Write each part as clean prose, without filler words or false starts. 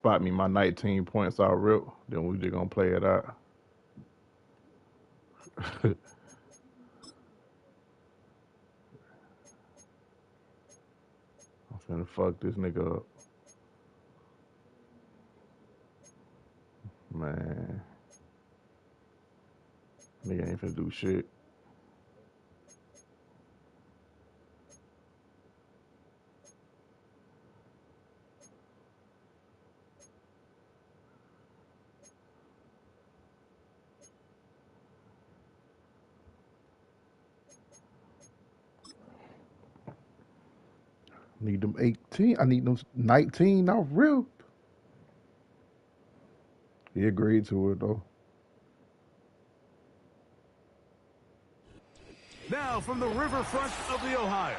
spot me my 19 points out real, then we just gonna play it out. I'm finna fuck this nigga up. Man. Nigga ain't finna do shit. Need them 18. I need them 19 off real. He agreed to it though. Now from the riverfront of the Ohio,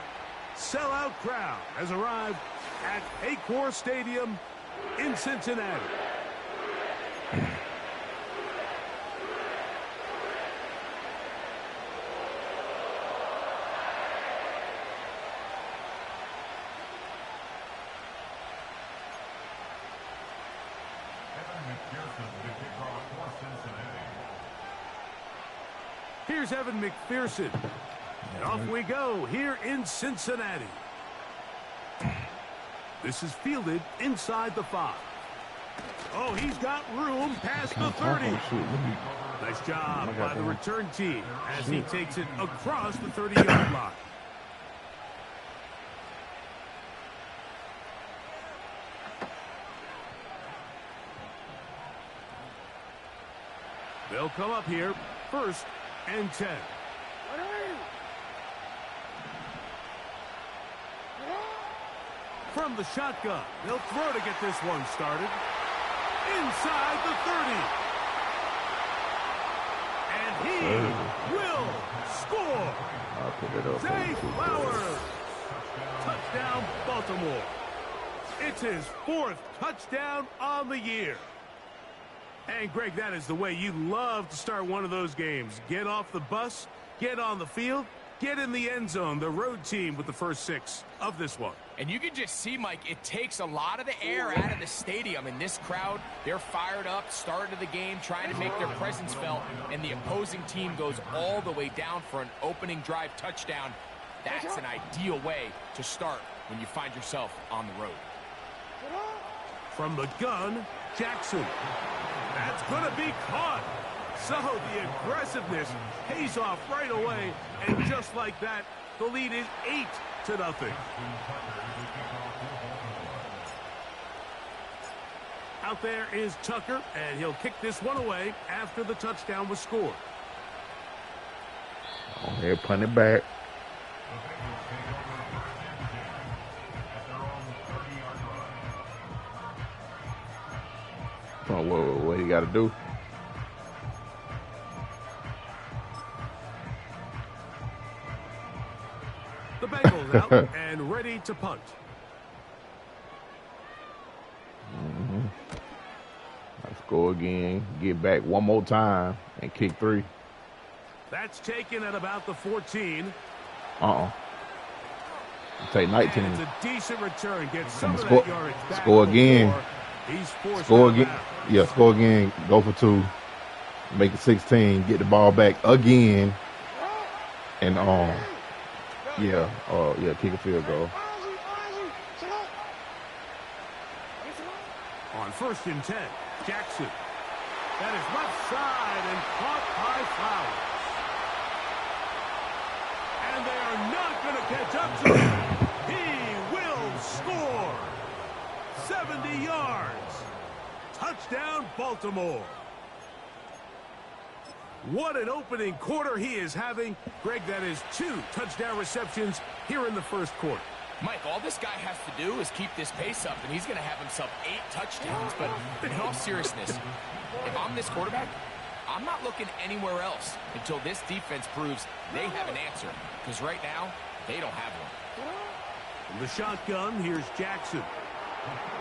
sellout crowd has arrived at Acor Stadium in Cincinnati. Here's Evan McPherson. And off we go here in Cincinnati. This is fielded inside the 5. Oh, he's got room past the 30. Nice job by the return team as he takes it across the 30-yard line. They'll come up here, 1st and 10. From the shotgun, they'll throw to get this one started. Inside the 30. And he will score. Zay Flowers. Touchdown, Baltimore. It's his 4th touchdown on the year. And, Greg, that is the way you love to start one of those games. Get off the bus, get on the field, get in the end zone. The road team with the first 6 of this one. And you can just see, Mike, it takes a lot of the air out of the stadium. And this crowd, they're fired up, start of the game, trying to make their presence felt. And the opposing team goes all the way down for an opening drive touchdown. That's an ideal way to start when you find yourself on the road. From the gun, Jackson. That's going to be caught. So the aggressiveness pays off right away. And just like that, the lead is 8-0. Out there is Tucker, and he'll kick this one away after the touchdown was scored. On here, punt it back. Oh, what you got to do? The Bengals out and ready to punt. Let's go again. Get back one more time and kick 3. That's taken at about the 14. Take 19. And it's a decent return. Get some of that yardage back. Score again. He's forced score again. out. Yeah, score again. Go for 2. Make it 16. Get the ball back again. And kick a field goal. On 1st and 10, Jackson. That is left side and caught by Flowers. And they are not going to catch up to him. He will score. 70 yards. Touchdown, Baltimore. What an opening quarter he is having. Greg, that is 2 touchdown receptions here in the 1st quarter. Mike, all this guy has to do is keep this pace up, and he's going to have himself 8 touchdowns. But in all seriousness, if I'm this quarterback, I'm not looking anywhere else until this defense proves they have an answer. Because right now, they don't have one. From the shotgun, here's Jackson.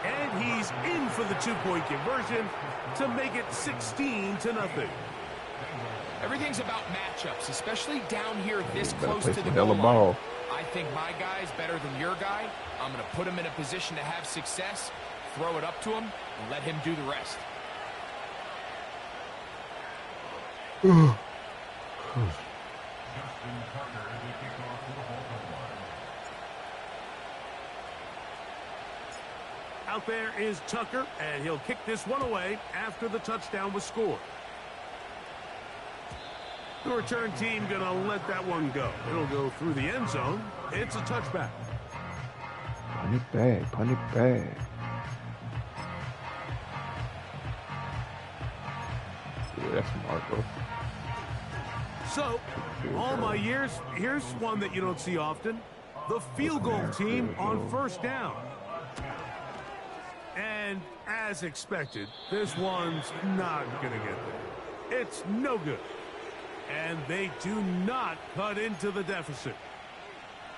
And he's in for the 2-point conversion to make it 16-0. Everything's about matchups, especially down here this close to the goal line. I think my guy's better than your guy. I'm going to put him in a position to have success. throw it up to him and let him do the rest. Out there is Tucker, and he'll kick this one away after the touchdown was scored. The return team going to let that one go. It'll go through the end zone. It's a touchback. Punt it back. Punt it back. Yeah, that's smart, bro. So, all my years, here's one that you don't see often. The field goal team on first down. And as expected, this one's not going to get there. It's no good. And they do not cut into the deficit.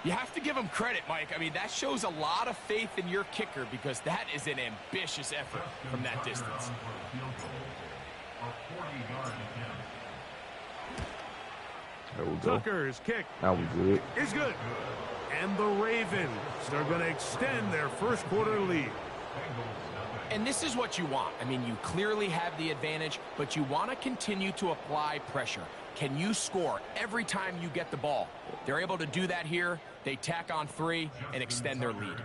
You have to give him credit, Mike. I mean, that shows a lot of faith in your kicker because that is an ambitious effort from that distance. Tucker's kick that was good. Is good. And the Ravens are going to extend their first quarter lead. And this is what you want. I mean, you clearly have the advantage, but you want to continue to apply pressure. Can you score every time you get the ball? They're able to do that here. They tack on 3 and extend their lead.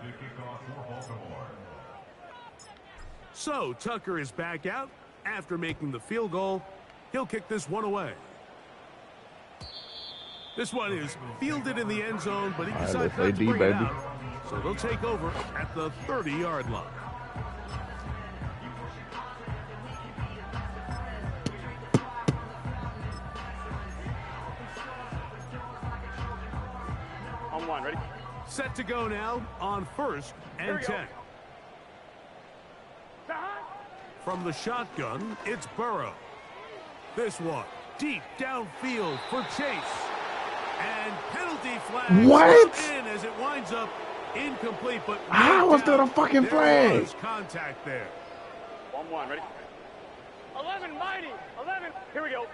So Tucker is back out after making the field goal. He'll kick this one away. This one is fielded in the end zone, but he decides not to bring it out. So they'll take over at the 30-yard line. On 1, ready? Set to go now on 1st and 10. From the shotgun, it's Burrow. This one deep downfield for Chase. And penalty flag in as it winds up incomplete, but how was that a fucking flag? There was contact there. 1-1, ready? 11, mighty, 11. Here we go.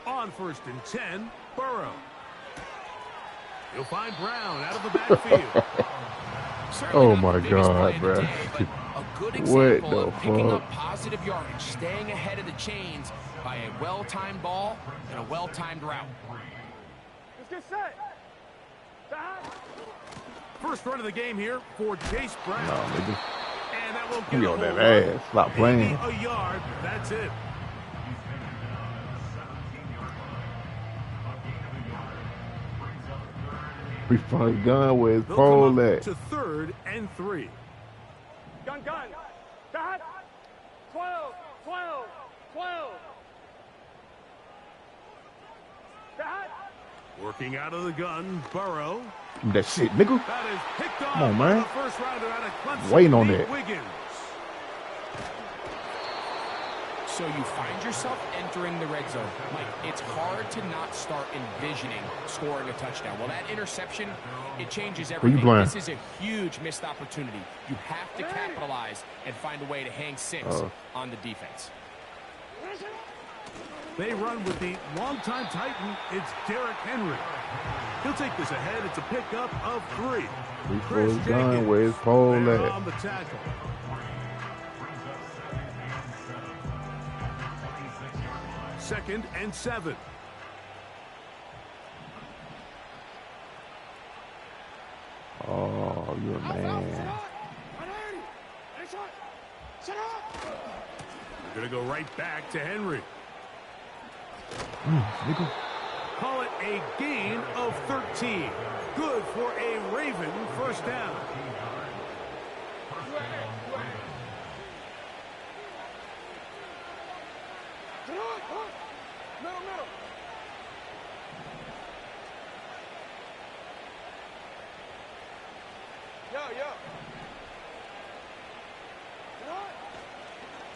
On 1st and 10, Burrow. You'll find Brown out of the backfield. Oh my God, bro! A good example of picking up positive yardage, staying ahead of the chains by a well-timed ball and a well-timed route. Let's get set. First run of the game here for Chase Brown. No, nigga. And that won't get He on that ass. Stop playing. A yard. That's it. We finally gun with his pole at. To 3rd and 3. Gun. 12. Working out of the gun, Burrow. That shit, nigga. That is picked off. Come on, man. The first rounder out of Clemson. Waiting on that. Wiggins. So you find yourself entering the red zone. Mike, it's hard to not start envisioning scoring a touchdown. Well, that interception, it changes everything. This is a huge missed opportunity. You have to capitalize and find a way to hang 6 on the defense. They run with the longtime Titan. It's Derrick Henry. He'll take this ahead. It's a pickup of 3. Chris Jenkins with his pole at. On the tackle. Second and 7. Oh, you're a man. We're going to go right back to Henry. Call it a gain of 13. Good for a Raven first down.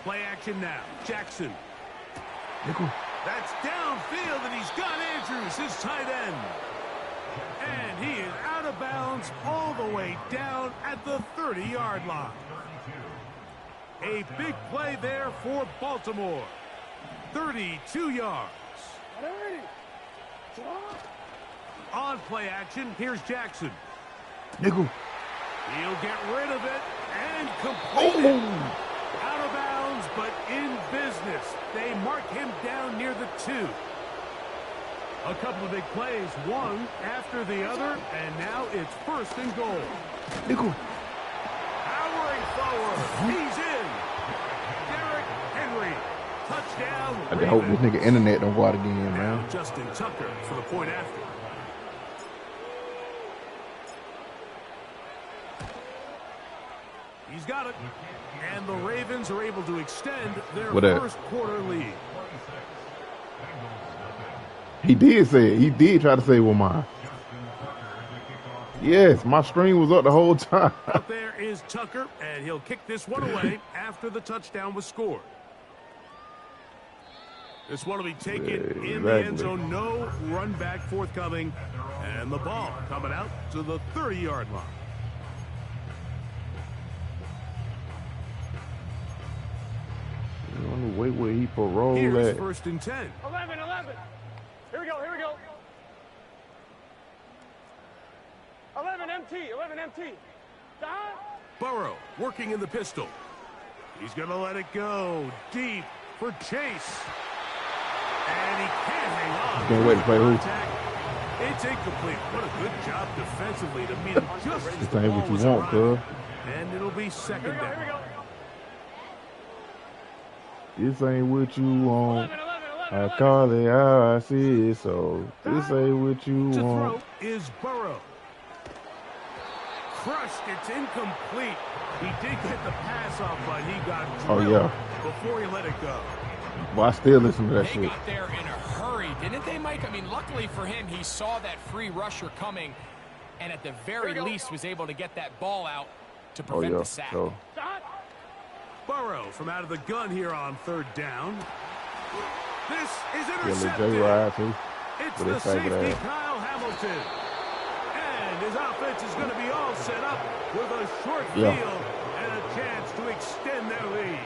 Play action now. Jackson. That's downfield, and he's got Andrews, his tight end. And he is out of bounds all the way down at the 30-yard line. A big play there for Baltimore. 32 yards. On play action, here's Jackson. He'll get rid of it and complete it. Out of bounds, but in business. They mark him down near the 2. A couple of big plays, one after the other, and now it's 1st and goal. Powering forward. He's in. Derrick Henry. Touchdown. I just hope this nigga internet don't go out again, man. Now Justin Tucker for the point after. He's got it. And the Ravens are able to extend their first quarter lead. He did say it. He did try to say, well, mine. Yes, my screen was up the whole time. Out there is Tucker, and he'll kick this one away after the touchdown was scored. This one will be taken in the end zone. No run back forthcoming. And the ball coming out to the 30-yard line. Wait where he parole Here's at. 1st and 10. 11. Here we go. 11 MT. Burrow working in the pistol. He's going to let it go deep for Chase. And he can't hang on. Can't wait to play who? It's incomplete. What a good job defensively to meet him just as the ain't ball what you was want, arriving. cuz. And it'll be 2nd down. This ain't what you want. 11. I call it how I see it, so this ain't what you To want. throw is Burrow. Crushed. It's incomplete. He did get the pass off, but he got drilled before he let it go. Well, I still listen to that They shit. got there in a hurry, didn't they, Mike? I mean, luckily for him, he saw that free rusher coming, and at the very least was able to get that ball out to prevent the sack. So. Burrow from out of the gun here on 3rd down. This is Yeah, intercepted. Ride too. It's But the it's like safety, that. Kyle Hamilton. And his offense is going to be all set up with a short field and a chance to extend their lead.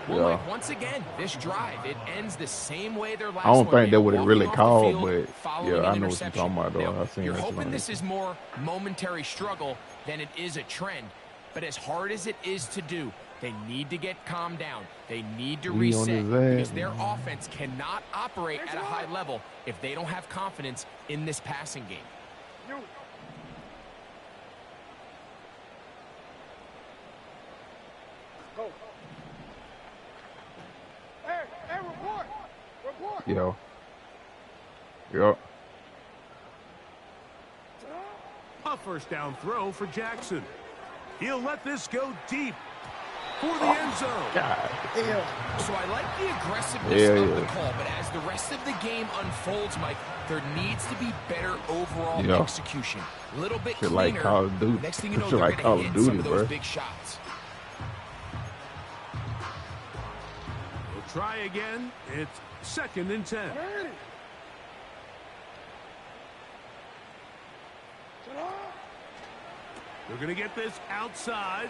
Well, Mike, once again, this drive, it ends the same way their last one. I don't think they would have really called, field, but yeah, I know what you're talking about, though. Now, I've seen you're that hoping tonight. this is more momentary struggle than it is a trend. But as hard as it is to do, they need to get calmed down. They need to reset because their offense cannot operate at a high level if they don't have confidence in this passing game. Go. Hey, report. Yep. A 1st down throw for Jackson. He'll let this go deep for the end zone. God damn. So I like the aggressiveness of the call, but as the rest of the game unfolds, Mike, there needs to be better overall execution. A little bit cleaner. Like Call of Duty. Next thing you know, Shit they're like going Call to of hit some Duty, of those bro. big shots. We'll try again. It's 2nd and 10. They're going to get this outside.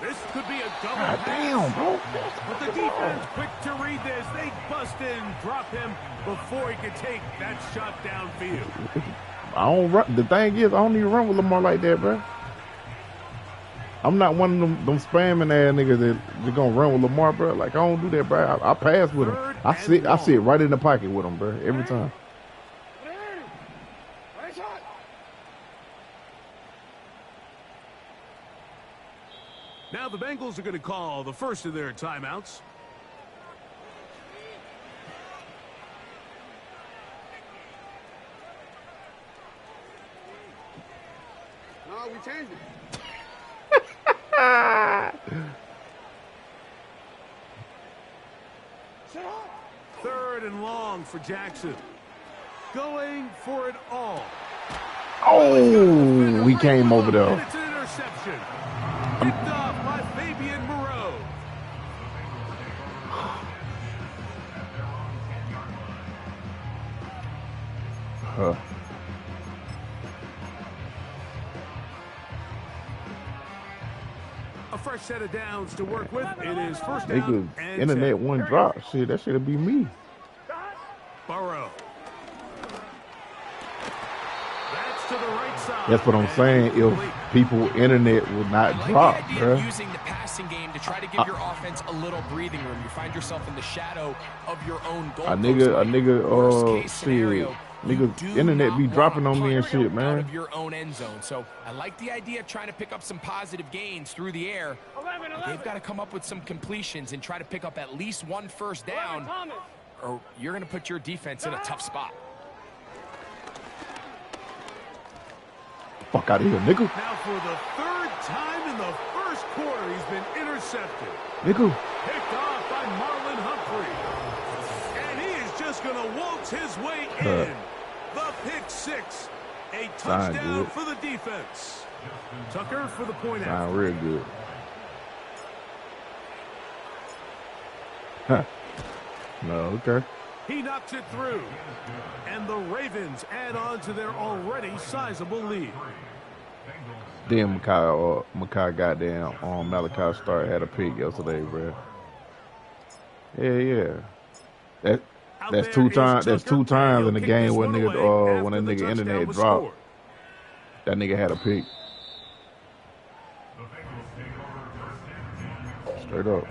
This could be a double pass. Damn, bro. But the defense quick to read this. They bust in, drop him before he could take that shot downfield. I don't run. The thing is, I don't even run with Lamar like that, bro. I'm not one of them spamming ass niggas that gonna run with Lamar, bro. Like, I don't do that, bro. I pass with him. I sit right in the pocket with him, bro, every time. Now the Bengals are going to call the first of their timeouts. No, we changed it. 3rd and long for Jackson. Going for it all. Oh, he came over there. And it's an interception. Picked off by Fabian Moreau. A fresh set of downs to work with. It is 1st They down could and internet 10. one drop. Shit, that should be me. Burrow. That's to the right side. That's what I'm saying. If people internet would not drop, the idea bro. of using the passing game to try to give your offense a little breathing room. You find yourself in the shadow of your own goal. A nigga, shit. Niggas internet be dropping on me and shit, man. Out of your own end zone. So I like the idea of trying to pick up some positive gains through the air. 11. They've got to come up with some completions and try to pick up at least one first down, or you're going to put your defense in a tough spot. Fuck out of here, nigga. Now for the third time in the first quarter, he's been intercepted. Nigga. Picked off by Marlon Humphrey. And he is just going to waltz his way in. The pick six. A touchdown for the defense. Tucker for the point out. Sound real good. Huh. No, okay. He knocks it through. And the Ravens add on to their already sizable lead. Damn, Makai goddamn Malachi Starr had a pick yesterday, bro. Yeah. That's two times. That's two times in the game when when a nigga internet dropped. That nigga had a pick. Straight up.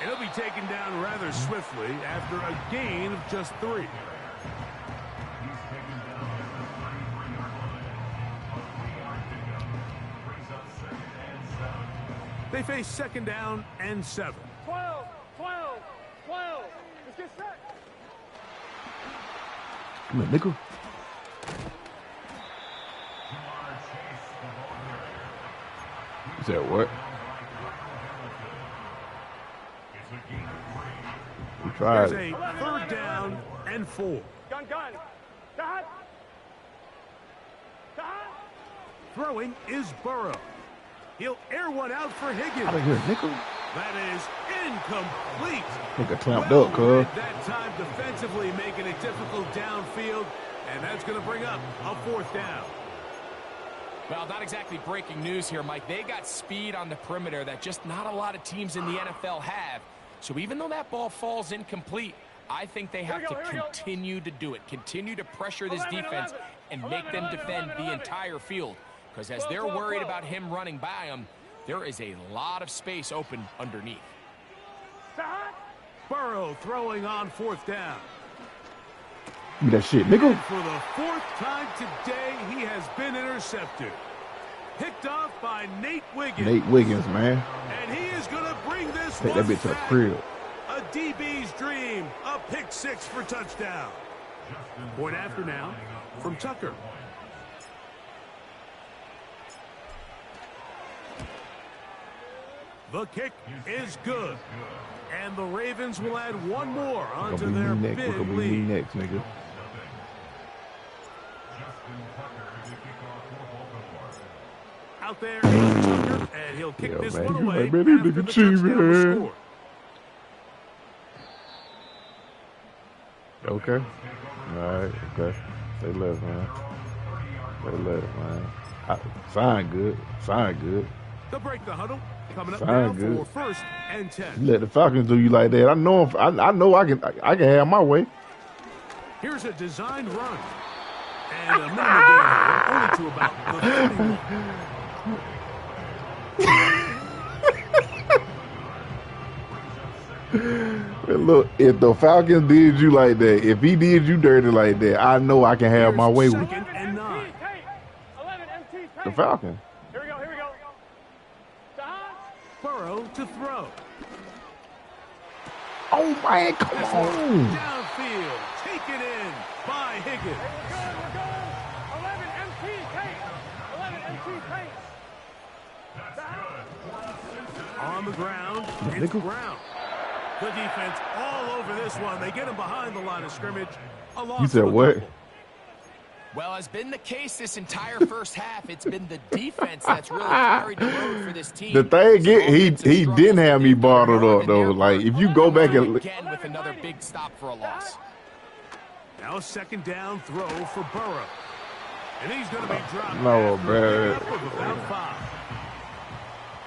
He'll be taken down rather swiftly after a gain of just 3. They face second down and 7. 12. Let's get set. Come on, nigga. You said what? We tried. There's a third down and 4. Gun. Dot. Throwing is Burrow. He'll air one out for Higgins. Out of here, nigga. That is incomplete. Nigga clamped up, cuz. That time defensively making it difficult downfield, and that's going to bring up a 4th down. Well, not exactly breaking news here, Mike. They got speed on the perimeter that just not a lot of teams in the NFL have. So even though that ball falls incomplete, I think they have to continue to do it. Continue to pressure this defense and make them defend the entire field. Because as they're worried about him running by them, there is a lot of space open underneath. Burrow throwing on 4th down. Give me that shit, nigga. For the 4th time today, he has been intercepted. Picked off by Nate Wiggins. Nate Wiggins, man. And he is going to bring this Take that bitch to the crib. A DB's dream. A pick 6 for touchdown. Point after now from Tucker. The kick is good. And the Ravens will add one more onto their big lead. Next, nigga. Out there, Tucker, and he'll kick this one away like, man, after the touchdown was scored. Okay. All right. Okay. Say less, man. Say less, man. Sign good. Sign good. They'll break the huddle. Coming up Sign now good. for 1st and 10. You let the Falcons do you like that. I know. I know. I can have my way. Here's a designed run. And a minimal gain, only to about the 31. Look, if the Falcons did you like that, if he did you dirty like that, I know I can have my way with it. 2nd and 9. The Falcons. Here we go. Burrow to throw. Oh, man, come This on. one downfield, taken in by Higgins. We're going. 11 MT pace. On the ground, it's Brown. The defense all over this one. They get him behind the line of scrimmage. You said what? Well, has been the case this entire first half. It's been the defense that's really carried the load for this team. The thing he didn't have me bottled up though. Like if you go back and again with another big stop for a loss. Now a second down throw for Burrow. And he's going to be dropped. No, man.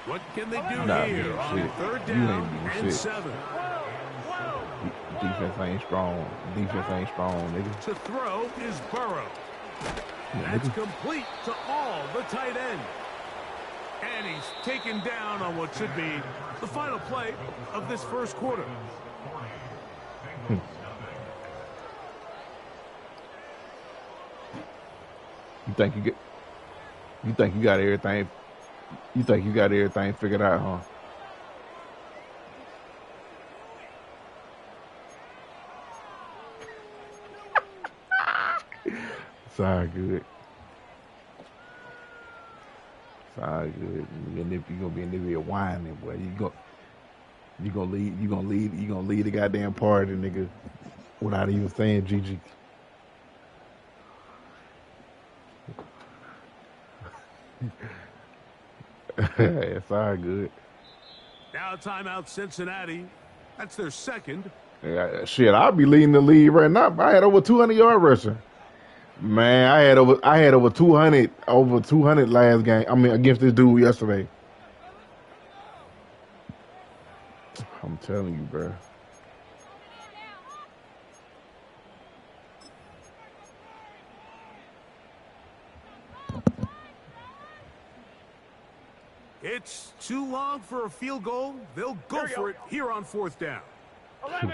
What can they do Nah, here man, on shit. third You down ain't doing and shit. 7? Defense ain't strong. Defense ain't strong, nigga. To throw is Burrow. Yeah, That's nigga. complete to all the tight end. And he's taken down on what should be the final play of this first quarter. You think you got everything? You think you got everything figured out, huh? It's all good. It's all good. You gonna be in there whining, boy. You gonna lead the goddamn party, nigga, without even saying GG. It's all good. Now timeout Cincinnati. That's their second. Yeah, shit, I'll be leading the lead right now. I had over 200 yard rushing. Man, I had over 200 last game. I mean, against this dude yesterday. I'm telling you, bro. It's too long for a field goal. They'll go for it here on fourth down. 11.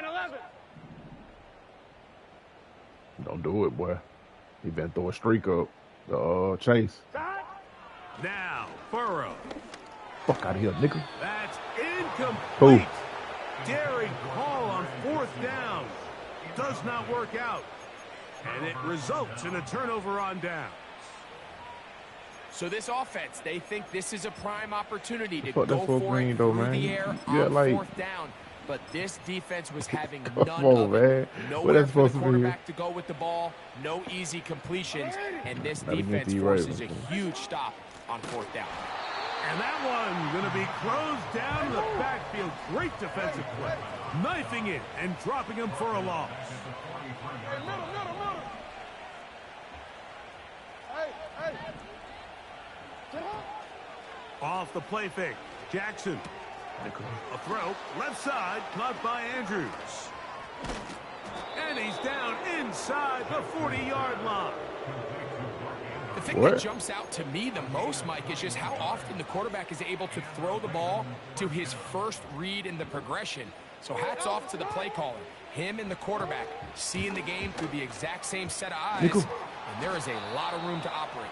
Don't do it, boy. He better throw a streak up. Chase. Now, Burrow. Fuck out of here, nigga. That's incomplete. Who? Daring call on fourth down. Does not work out. And it results in a turnover on down. So this offense, they think this is a prime opportunity to Fuck, go that's so for green, it though, through man. the air You got, on like- fourth down. But this defense was having Come none on, of man. it. What Nowhere that's for the supposed to be? quarterback to go with the ball. No easy completions. And this Gotta get defense the forces a Ravens. huge stop on fourth down. And that one going to be closed down in the backfield. Great defensive play. Knifing it and dropping him for a loss. Off the play fake. Jackson. A throw. Left side. Caught by Andrews. And he's down inside the 40-yard line. The thing that jumps out to me the most, Mike, is just how often the quarterback is able to throw the ball to his first read in the progression. So hats off to the play caller. Him and the quarterback seeing the game through the exact same set of eyes. And there is a lot of room to operate.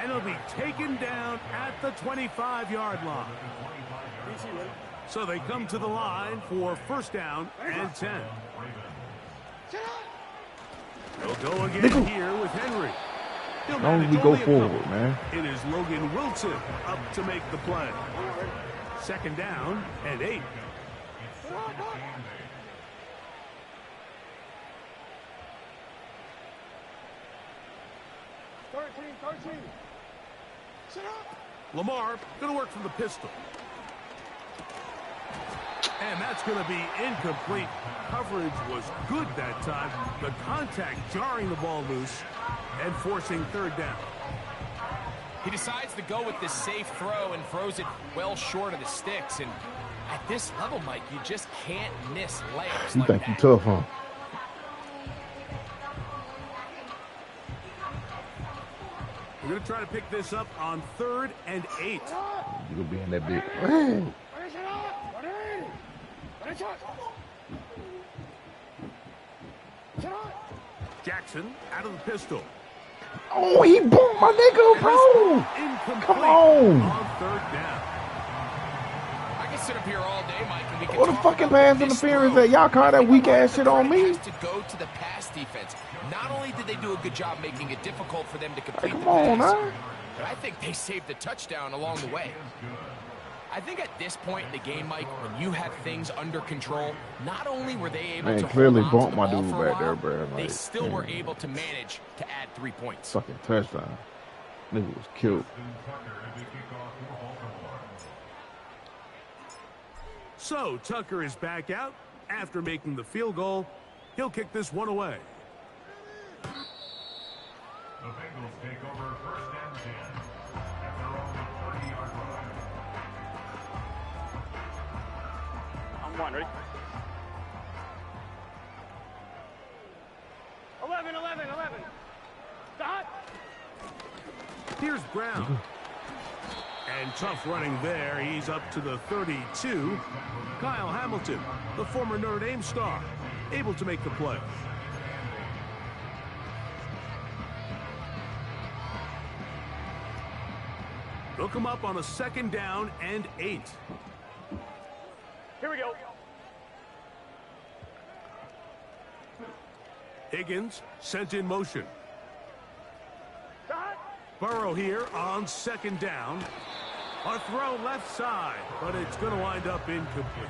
And he'll be taken down at the 25-yard line. So they come to the line for first down and 10. They'll go again here with Henry. As long as we go forward, man. It is Logan Wilson up to make the play. Second down and 8. Lamar going to work from the pistol. And that's going to be incomplete. Coverage was good that time. The contact jarring the ball loose and forcing third down. He decides to go with this safe throw and throws it well short of the sticks. And at this level, Mike, you just can't miss layups You like think you that. tough, huh? We're going to try to pick this up on 3rd and 8. You gonna be in that bit. Jackson out of the pistol. Oh, he bumped my nigga, bro. Incomplete Come on. third down. I can sit up here all day, Mike, and we can What the talk fucking about pass this interference throw. that y'all call that weak ass shit on me? Has to go to the pass defense. Not only did they do a good job making it difficult for them to complete Come the on, pass, man. but I think they saved the touchdown along the way. I think at this point in the game, Mike, when you have things under control, not only were they able Man, to clearly hold on to bumped the my ball dude for a back there, while, bro. Like, they still were able to manage to add 3 points. Fucking touchdown. Nigga was killed. So Tucker is back out after making the field goal. He'll kick this one away. The Bengals take over 1st and 10 at their own 30-yard line. On one, ready? 11, 11, 11. Dot. Here's Brown. And tough running there. He's up to the 32. Kyle Hamilton, the former Notre Dame star, able to make the play. They'll come up on a 2nd down and 8. Here we go. Higgins sent in motion. Dot. Burrow here on 2nd down. A throw left side, but it's going to wind up incomplete.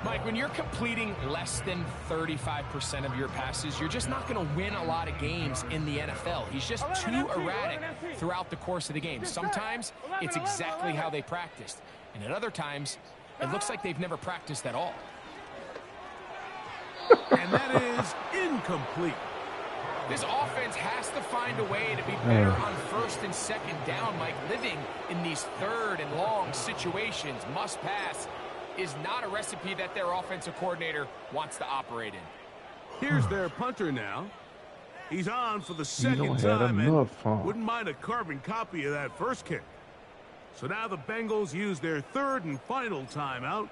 Mike, when you're completing less than 35% of your passes, you're just not going to win a lot of games in the NFL. He's just too erratic throughout the course of the game. Sometimes it's exactly how they practiced, and at other times, it looks like they've never practiced at all. And that is incomplete. This offense has to find a way to be better on 1st and 2nd down, Mike. Living in these 3rd and long situations, must pass, is not a recipe that their offensive coordinator wants to operate in. Here's their punter now. He's on for the 2nd time and wouldn't mind a carbon copy of that first kick. So now the Bengals use their 3rd and final timeout.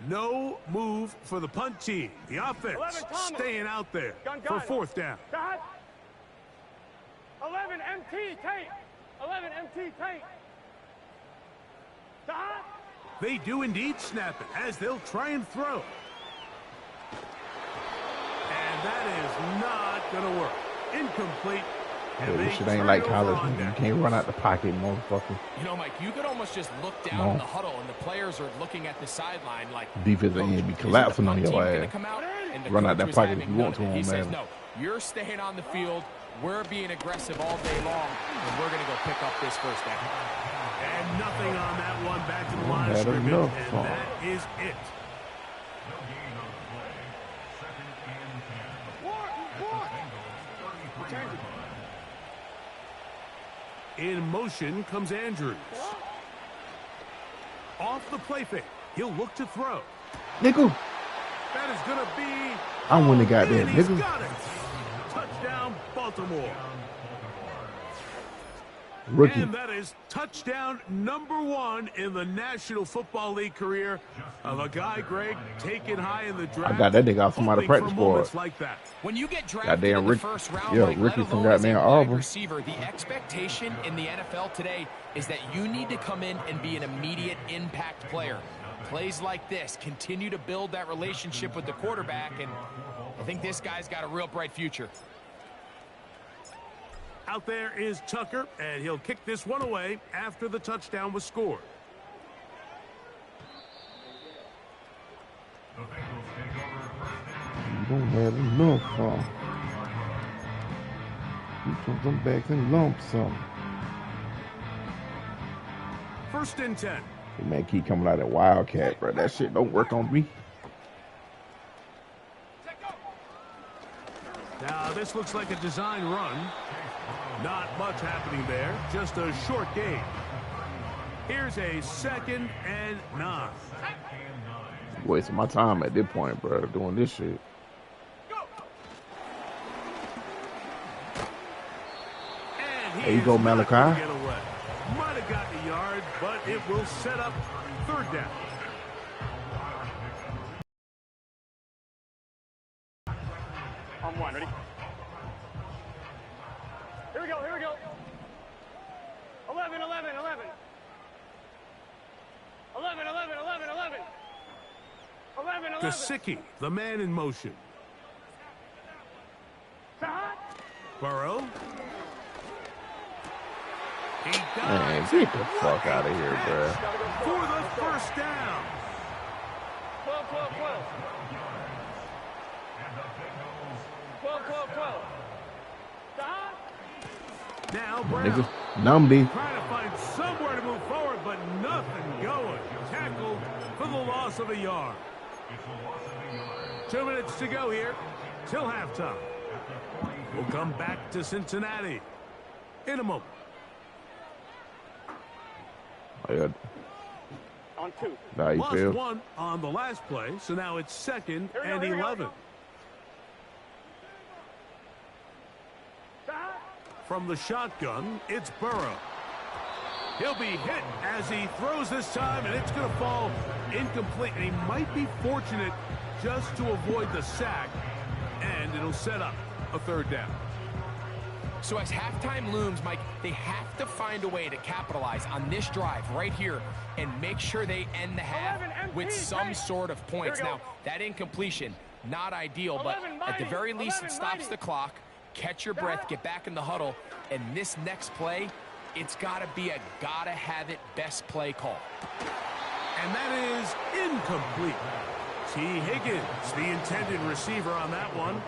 No move for the punt team. The offense staying out there for 4th down. Dot. 11 MT tape. 11 MT tape. Dot. They do indeed snap it as they'll try and throw. And that is not going to work. Incomplete. Yeah, this shit ain't like college. You can't run out the pocket, motherfucker. You know, Mike, you could almost just look down in the huddle, and the players are looking at the sideline like, defense ain't be collapsing on your ass. Run out that pocket if you want to, he says, man. no, you're staying on the field. We're being aggressive all day long, and we're going to go pick up this 1st down. And nothing on that one. Back to the line of scrimmage, and that is it. In motion comes Andrews. Off the play fake. He'll look to throw. Nigga. That is going to be... I wouldn't have got that, and he's nigga. got it. Touchdown, Baltimore. Rookie. And that is touchdown number 1 in the National Football League career of a guy, Greg, taken high in the draft. I got that nigga off from out of practice squad. Like that. When you get drafted in the 1st round, yeah, like, Ricky from let alone as a goddamn wide Auburn. receiver, the expectation in the NFL today is that you need to come in and be an immediate impact player. Plays like this continue to build that relationship with the quarterback, and I think this guy's got a real bright future. Out there is Tucker, and he'll kick this one away after the touchdown was scored. The Bengals take over 1st and 10. You don't have enough, huh? You put them back in lump sum. 1st and 10. Hey, man, keep coming out of that Wildcat, bro. That shit don't work on me. Now, this looks like a design run. Not much happening there, just a short gain. Here's a 2nd and 9. Wasting my time at this point, bro, doing this shit. And There you go, Malachi. Might have gotten a yard, but it will set up 3rd down. On one, ready? Here we go, here we go. 11, 11, 11. 11, 11, 11, 11. 11, 11. Gesicki, the man in motion. Burrow. He Man, dives. get the fuck out of here, bro. For the first down. 12, 12, 12. 12, 12, 12. Stop. Now Brown. Niggas, numbie. Trying to find somewhere to move forward, but nothing going. Tackled for the loss of a yard. 2 minutes to go here till halftime. We'll come back to Cincinnati in a moment. Oh, yeah. On 2. How you Lost feel? one on the last play, so now it's 2nd and 11. Stop. From the shotgun, it's Burrow. He'll be hit as he throws this time, and it's going to fall incomplete. And he might be fortunate just to avoid the sack, and it'll set up a 3rd down. So as halftime looms, Mike, they have to find a way to capitalize on this drive right here and make sure they end the half with some sort of points. Now, that incompletion, not ideal, but at the very least, it stops the clock. Catch your breath, get back in the huddle, and this next play, it's got to be a gotta-have-it best play call. And that is incomplete. T. Higgins, the intended receiver on that one.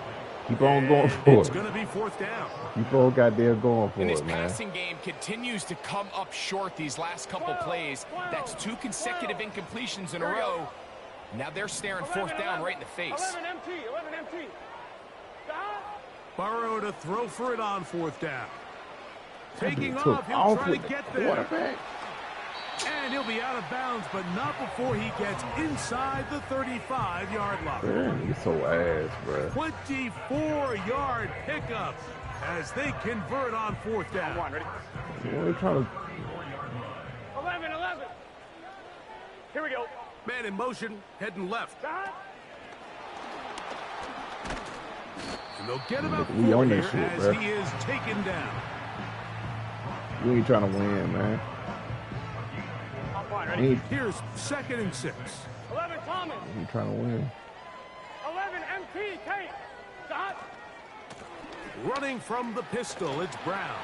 Keep on going And for it's it. going to be 4th down. Keep on goddamn going for And his it, man. passing game continues to come up short these last couple plays. That's 2 consecutive incompletions in a row. Now they're staring 4th down right in the face. 11 MT, 11 MT. Stop. Burrow to throw for it on 4th down. That Taking dude took off, he'll off try to with the get there. quarterback. And he'll be out of bounds, but not before he gets inside the 35-yard line. Man, he's so ass, bro. 24-yard pickup as they convert on 4th down. 1, ready? What are you trying to... 11, 11. Here we go. Man in motion, heading left. Stop. And they'll get him out We 4 own here this shit, as bro. he is taken down. You ain't trying to win, man. On point, You ready? ain't, Here's 2nd and 6. 11 Thomas. you ain't trying to win. 11 MT, Kate. Stop. Running from the pistol, it's Brown.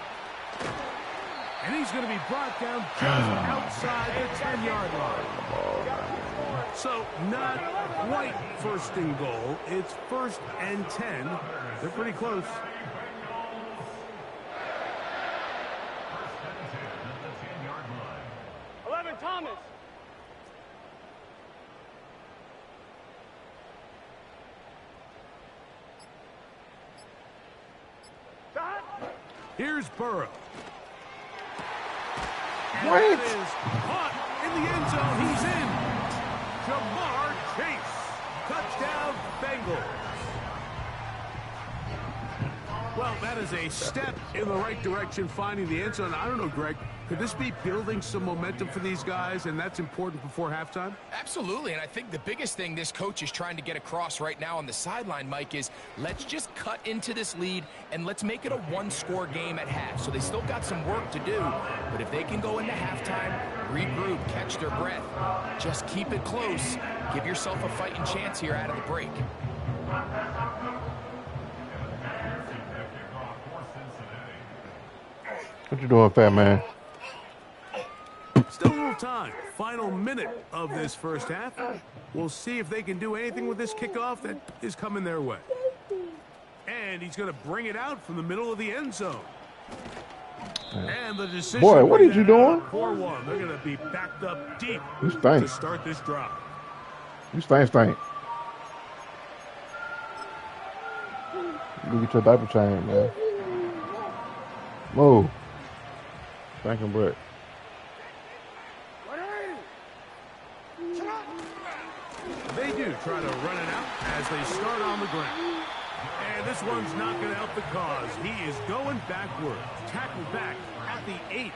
And he's going to be brought down just outside the 10-yard line. So not quite 1st and goal. It's 1st and 10. They're pretty close. Thomas. Stop. Here's Burrow. And What? that is caught in the end zone. He's in. Jamar Chase. Touchdown, Bengals. Well, that is a step in the right direction, finding the end zone. I don't know, Greg. Could this be building some momentum for these guys, and that's important before halftime? Absolutely, and I think the biggest thing this coach is trying to get across right now on the sideline, Mike, is let's just cut into this lead and let's make it a one-score game at half. So they still got some work to do, but if they can go into halftime, regroup, catch their breath, just keep it close, give yourself a fighting chance here out of the break. What you doing, fat man? Still a little time. Final minute of this first half. We'll see if they can do anything with this kickoff that is coming their way. And he's going to bring it out from the middle of the end zone. And the decision. Boy, what is you doing? 4-1. They're going to be backed up deep You stink. to start this drive. You stink. Go get your diaper change, man. Move. Stinking bread. They do try to run it out as they start on the ground. And this one's not going to help the cause. He is going backward. Tackled back at the 8.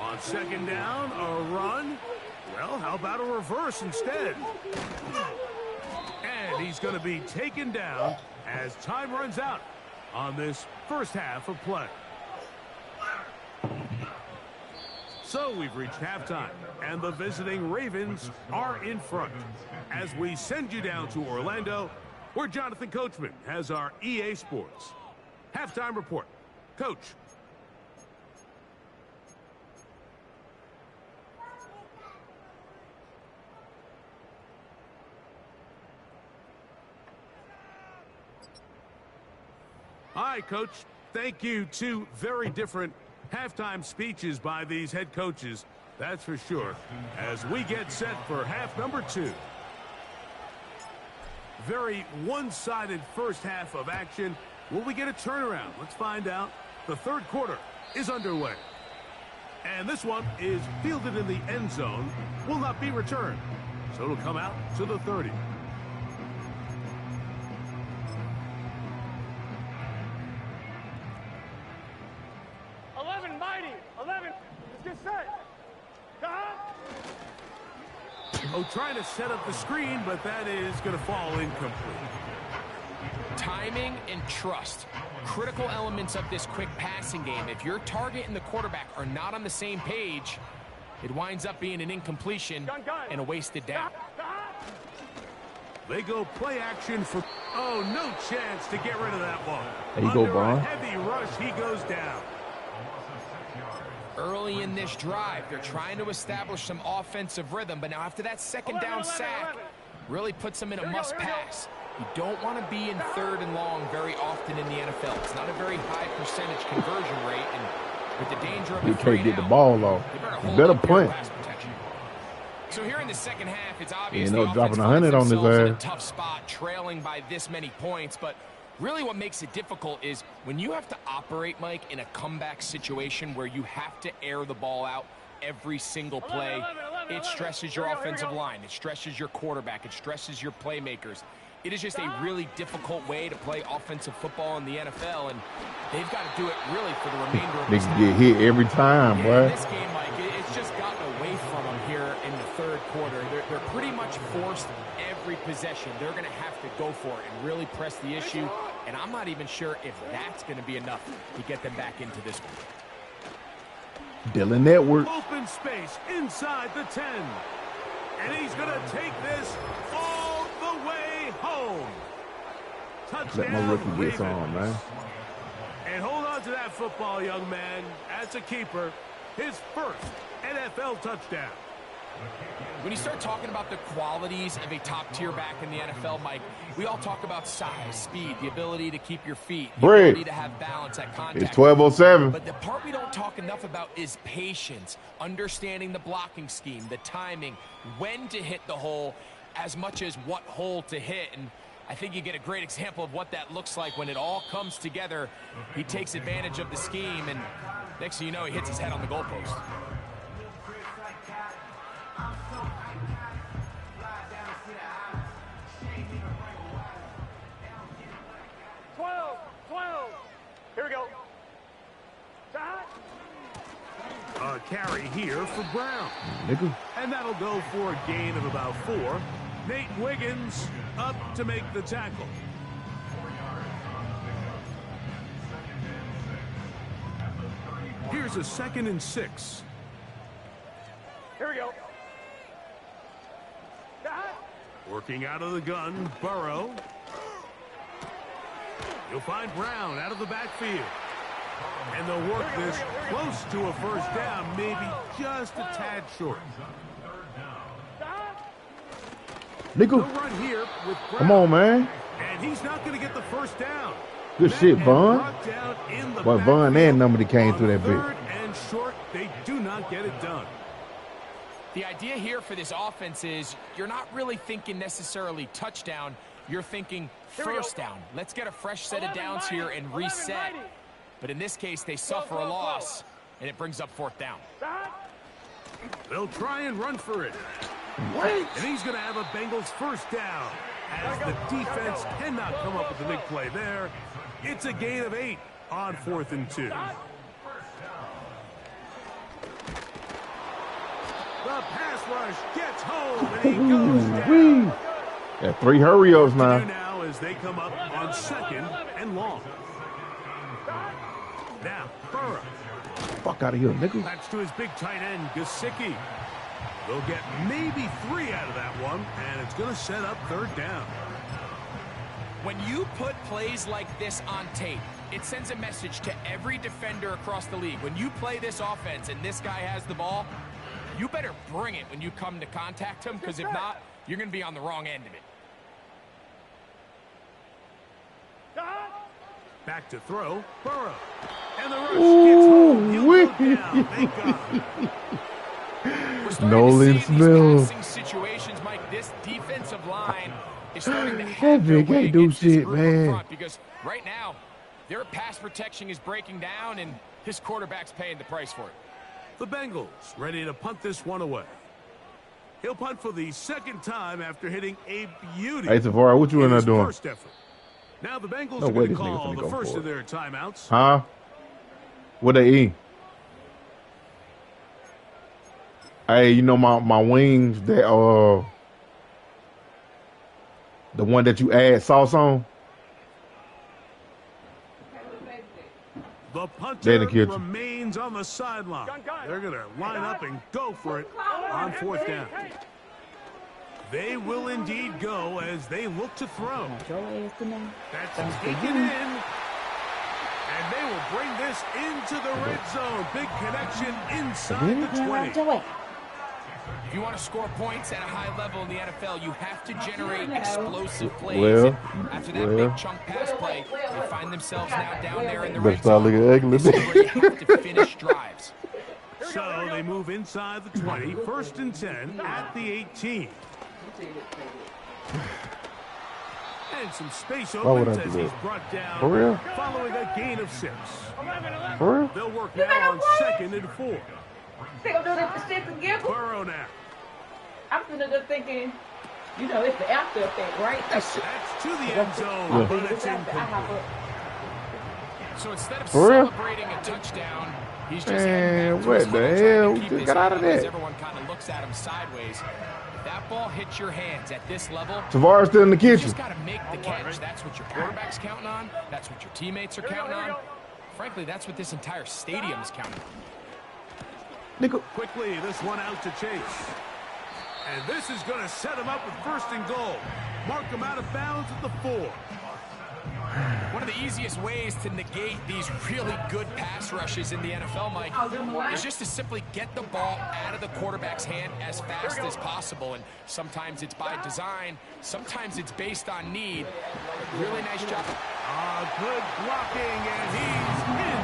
On second down, a run. Well, how about a reverse instead? And he's going to be taken down as time runs out on this first half of play. So we've reached halftime, and the visiting Ravens are in front. As we send you down to Orlando, where Jonathan Coachman has our EA Sports halftime report. Coach. Hi, Coach. Thank you. Two very different halftime speeches by these head coaches, that's for sure, as we get set for half number 2. Very one-sided first half of action. Will we get a turnaround? Let's find out. The third quarter is underway. And this one is fielded in the end zone, will not be returned. So it'll come out to the 30. Oh, trying to set up the screen, but that is going to fall incomplete. Timing and trust. Critical elements of this quick passing game. If your target and the quarterback are not on the same page, it winds up being an incompletion and a wasted down. They go play action for... Oh, no chance to get rid of that one. There you go, Bond. Heavy rush, he goes down. Early in this drive, they're trying to establish some offensive rhythm, but now after that second down sack, really puts them in a must-pass. You don't want to be in 3rd and long very often in the NFL. It's not a very high percentage conversion rate, and with the danger of you can't get the ball off. You better punt. So here in the second half, it's obvious the dropping 100 on his in a ass. tough spot, trailing by this many points, but really what makes it difficult is when you have to operate, Mike, in a comeback situation where you have to air the ball out every single play. It stresses your offensive line. It stresses your quarterback. It stresses your playmakers. It is just a really difficult way to play offensive football in the NFL, and they've got to do it really for the remainder of They this can game. get hit every time, boy. In this game, Mike, it's just gotten away from them here in the third quarter. They're pretty much forced every possession. They're going to have to go for it and really press the issue, and I'm not even sure if that's going to be enough to get them back into this one. Dylan Network. Open space inside the 10. And he's going to take this all the way home. Touchdown, Let my rookie Ravens. get on, man. And hold on to that football, young man. As a keeper, his first NFL touchdown. When you start talking about the qualities of a top-tier back in the NFL, Mike, we all talk about size, speed, the ability to keep your feet, the ability to have balance at contact. It's 12:07. But the part we don't talk enough about is patience, understanding the blocking scheme, the timing, when to hit the hole, as much as what hole to hit. And I think you get a great example of what that looks like when it all comes together. He takes advantage of the scheme, and next thing you know, he hits his head on the goalpost. Here we go. A carry here for Brown. Nigga. And that'll go for a gain of about 4. Nate Wiggins up to make the tackle. Here's a 2nd and 6. Here we go. Working out of the gun, Burrow. You'll find Brown out of the backfield. And they'll work this close to a first down, maybe just a tad short. Nigga. They'll run here with Brown. Come on, man. And he's not going to get the first down. Good shit, Vaughn. Boy, Vaughn and number came through that bit. 3rd and short, they do not get it done. The idea here for this offense is you're not really thinking necessarily touchdown. You're thinking first down. Let's get a fresh set of downs here and reset. But in this case, they suffer a loss, and it brings up 4th down. They'll try and run for it. What? And he's going to have a Bengals first down. As the defense cannot come up with the big play there. It's a gain of 8 on 4th and 2. The pass rush gets home, and he goes down. Got 3 hurry-ups now. Now as they come up on 2nd and long. Now, Burrow. fuck out of here, nigga. That's to his big tight end, Gesicki. They'll get maybe 3 out of that one, and it's going to set up 3rd down. When you put plays like this on tape, it sends a message to every defender across the league. When you play this offense and this guy has the ball, you better bring it when you come to contact him, because if not, you're going to be on the wrong end of it. Back to throw, Burrow. And the rush gets home. He'll go down, thank God. We're starting Nolan to see Smith. these passing situations, Mike. This defensive line is starting to That have their big way can't do against this shit, group up man. front, because right now, their pass protection is breaking down, and his quarterback's paying the price for it. The Bengals ready to punt this one away. He'll punt for the 2nd time after hitting a beauty. Hey, Tavares, what you in there his doing? first effort. Now the Bengals No are way going to this nigga call finna the go first for of it. their timeouts. Huh? What they eat? Hey, you know my wings that the one that you add sauce on? The They punter in the kitchen. remains on the sideline. They're going to line up and go for it on 4th down. They will indeed go as they look to throw. That's taken in. And they will bring this into the red zone. Big connection inside the 20. If you want to score points at a high level in the NFL, you have to generate explosive plays. Well, And after that big chunk pass play, they find themselves now down there in the Better red start zone. looking ugly. This is where you have to finish drives. So they move inside the 20. 1st and 10 at the 18. And some space Why would I opens do as that? he's brought down For real? following a gain of 6. For real? They'll work now on 2nd and 4. They gonna do that for shits and giggles? Burrow now. I'm finna just thinking, you know, it's the after effect, right? That's to the end zone, but it's incomplete. So instead of For real? celebrating a touchdown, he's just Man, heading back to what his the huddle, hell? trying to We keep just his got out head of up as that. everyone kind of looks at him sideways. If that ball hits your hands at this level, Tavares still in the you kitchen. just got to make the catch. That's what your quarterback's counting on. That's what your teammates are counting on. Frankly, that's what this entire stadium is counting on. Nigga. Quickly, this one out to Chase. And this is going to set him up with 1st and goal. Mark him out of bounds at the 4. One of the easiest ways to negate these really good pass rushes in the NFL, Mike, is just to simply get the ball out of the quarterback's hand as fast as possible. And sometimes it's by design, sometimes it's based on need. Really nice job. Good blocking, and he's in.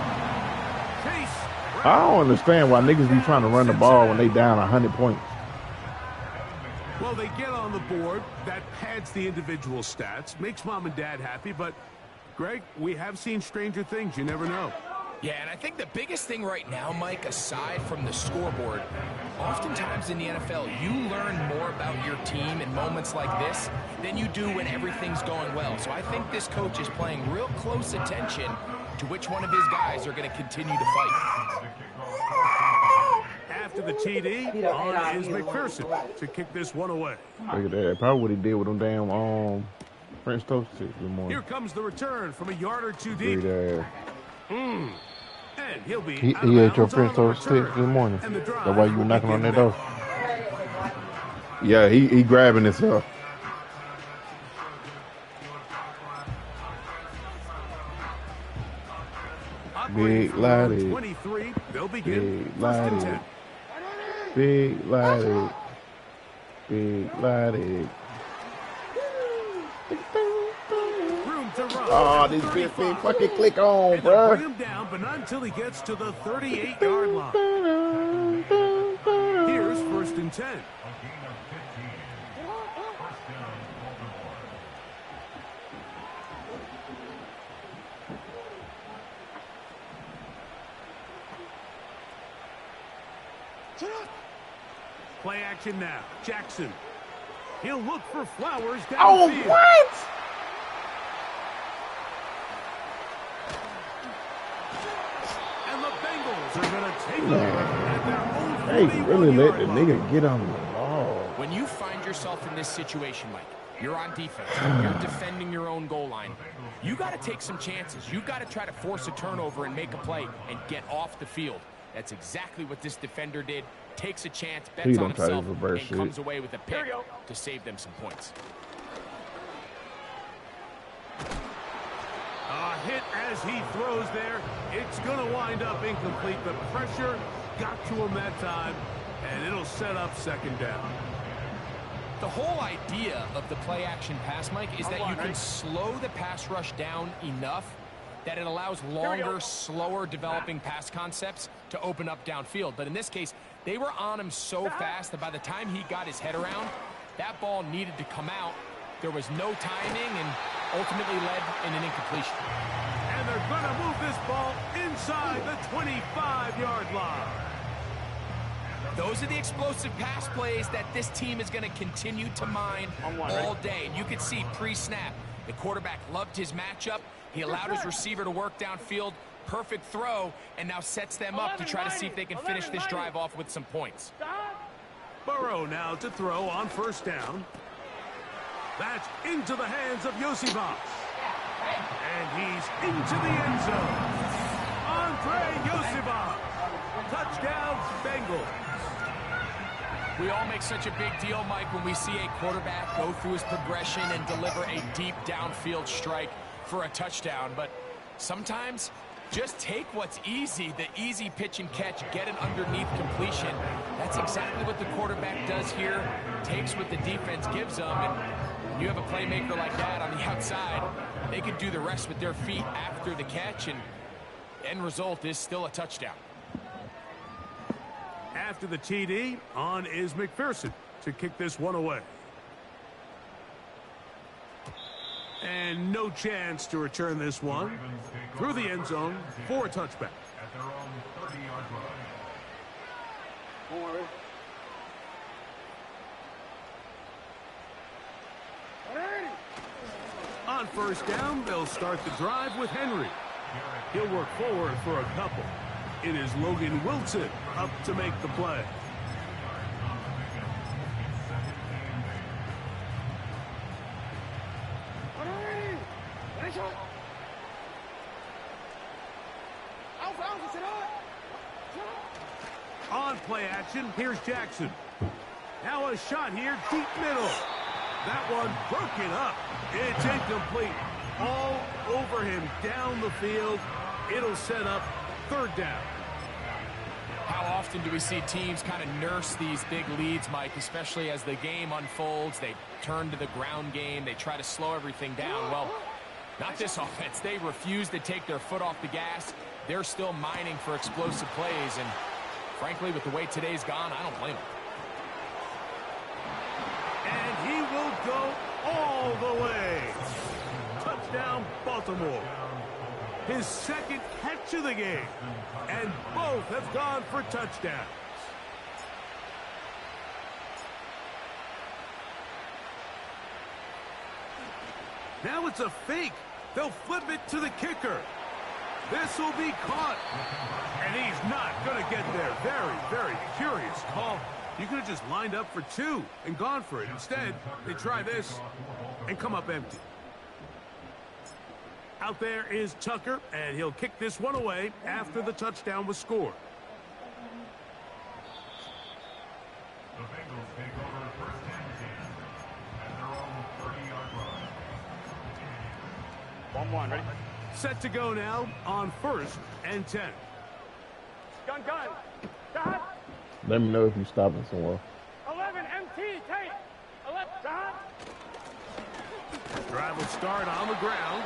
Chase. I don't understand why niggas be trying to run the ball when they down 100 points. Well, they get on the board. That pads the individual stats, makes mom and dad happy. But, Greg, we have seen stranger things. You never know. Yeah, and I think the biggest thing right now, Mike, aside from the scoreboard, oftentimes in the NFL, you learn more about your team in moments like this than you do when everything's going well. So I think this coach is paying real close attention to which one of his guys are going to continue to fight. After the TD, on is McPherson to kick this one away. Look at that. Probably what he did with them damn French toast sticks this morning. Here comes the return from a yard or two deep. Great ass. And he'll be He out of ate your bounds French on the toast sticks return. this morning. And the drive That's why you were will knocking on begin that door. Yeah, he grabbing himself. Big lottie. 23. They'll begin Big 1st and lottie. 10. Big lottie. Big lottie. Room to run. Oh, at the this bitch 35. ain't fucking click on, And they'll bring bruh. him down, but not until he gets to the 38-yard line. Here's 1st and 10. Play action now. Jackson. He'll look for Flowers downfield. Oh, what? And the Bengals are going to take over at their own Hey, really let the 41-yard line. nigga get on the ball. When you find yourself in this situation, Mike, you're on defense, you're defending your own goal line, you got to take some chances. You got to try to force a turnover and make a play and get off the field. That's exactly what this defender did. Takes a chance, Please bets on don't try to himself, reverse and shit. comes away with a pick to save them some points. A hit as he throws there. It's going to wind up incomplete. The pressure got to him that time, and it'll set up second down. The whole idea of the play-action pass, Mike, is that you can slow the pass rush down enough that it allows longer, slower developing pass concepts to open up downfield. But in this case, they were on him so fast that by the time he got his head around, that ball needed to come out. There was no timing and ultimately led in an incompletion. And they're going to move this ball inside the 25-yard line. Those are the explosive pass plays that this team is going to continue to mine all day. And you could see pre-snap, the quarterback loved his matchup. He allowed his receiver to work downfield. Perfect throw, and now sets them up to try to see if they can finish this drive off with some points. Burrow now to throw on first down. That's into the hands of Yosivas. And he's into the end zone. Andre Yosivas. Touchdown, Bengals. We all make such a big deal, Mike, when we see a quarterback go through his progression and deliver a deep downfield strike for a touchdown. But sometimes, just take what's easy, the easy pitch and catch, get an underneath completion. That's exactly what the quarterback does here. Takes what the defense gives them, and when you have a playmaker like that on the outside, they can do the rest with their feet after the catch, and end result is still a touchdown. After the TD, on is McPherson to kick this one away. And no chance to return this one through the end zone for a touchback. At their own 30-yard line. On first down, they'll start the drive with Henry. He'll work forward for a couple. It is Logan Wilson up to make the play. On play action, here's Jackson. Now a shot here, deep middle. That one broken up. It's incomplete. All over him down the field. It'll set up third down. How often do we see teams kind of nurse these big leads, Mike, especially as the game unfolds? They turn to the ground game. They try to slow everything down. Well, not this offense. They refuse to take their foot off the gas. They're still mining for explosive plays, and frankly, with the way today's gone, I don't blame them. And he will go all the way. Touchdown, Baltimore. His second catch of the game. And both have gone for touchdowns. Now it's a fake. They'll flip it to the kicker. This will be caught. And he's not going to get there. Very, very curious call. You could have just lined up for two and gone for it. Instead, they try this and come up empty. Out there is Tucker, and he'll kick this one away after the touchdown was scored. The Bengals take over first and 10 at their own 30-yard line. 1-1, ready? Set to go now on first and 10. Gun. Dot. Let me know if you're stopping somewhere. 11, MT, take. 11, dot. Drive will start on the ground,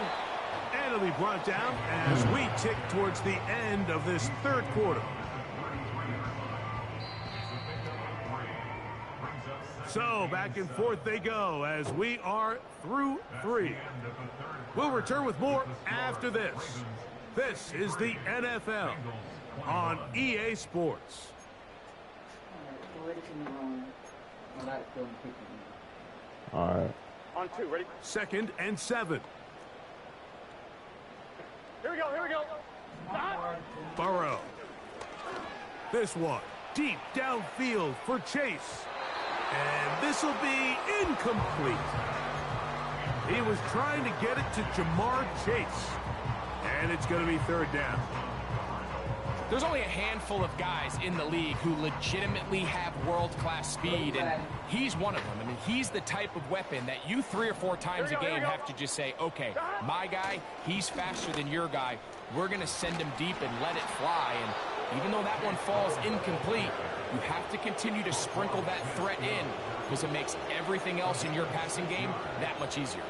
and it'll be brought down as we tick towards the end of this third quarter. So back and forth they go as we are through three. We'll return with more after this. This is the NFL on EA Sports. All right. On 2, ready? Second and 7. Here we go. Dot. Burrow. This one deep downfield for Chase. And this will be incomplete. He was trying to get it to Jamar Chase. And it's going to be third down. There's only a handful of guys in the league who legitimately have world-class speed, and he's one of them. I mean, he's the type of weapon that you 3 or 4 times a game have to just say, okay, my guy, he's faster than your guy. We're going to send him deep and let it fly. And even though that one falls incomplete, you have to continue to sprinkle that threat in because it makes everything else in your passing game that much easier.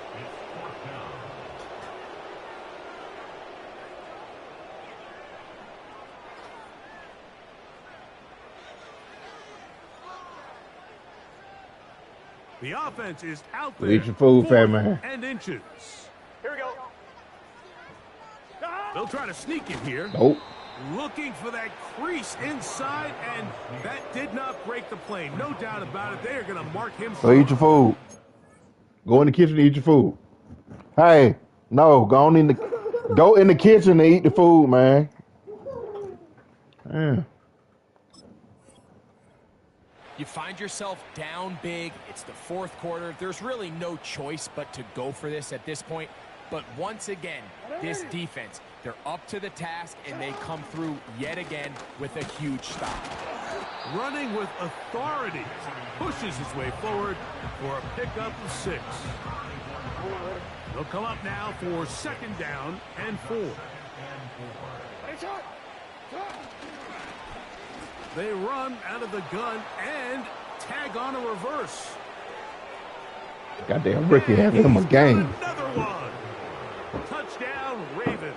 The offense is out there. Eat your food, fat man. And inches. Here we go. They'll try to sneak it here. Nope. Looking for that crease inside, and that did not break the play. No doubt about it. They are going to mark him. So eat your food. Go in the kitchen and eat your food. Hey, no, go in the kitchen and eat the food, man. Yeah. You find yourself down big. It's the 4th quarter. There's really no choice but to go for this at this point. But once again, this defense, they're up to the task, and they come through yet again with a huge stop. Running with authority. Pushes his way forward for a pickup of 6. They'll come up now for 2nd down and 4. They run out of the gun and tag on a reverse. Goddamn Ricky had him a game. Another one. Touchdown, Ravens.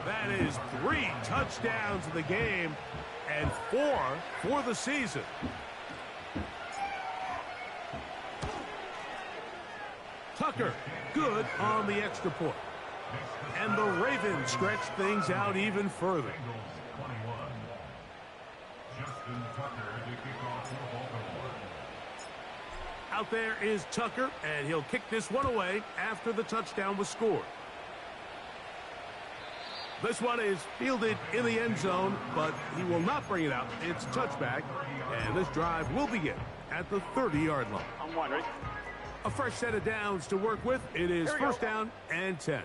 That is 3 touchdowns in the game and 4 for the season. Tucker, good on the extra point. And the Ravens stretch things out even further. Out there is Tucker, and he'll kick this one away after the touchdown was scored. This one is fielded in the end zone, but he will not bring it out. It's touchback, and this drive will begin at the 30-yard line. On 1, ready? A fresh set of downs to work with. It is 1st down and 10.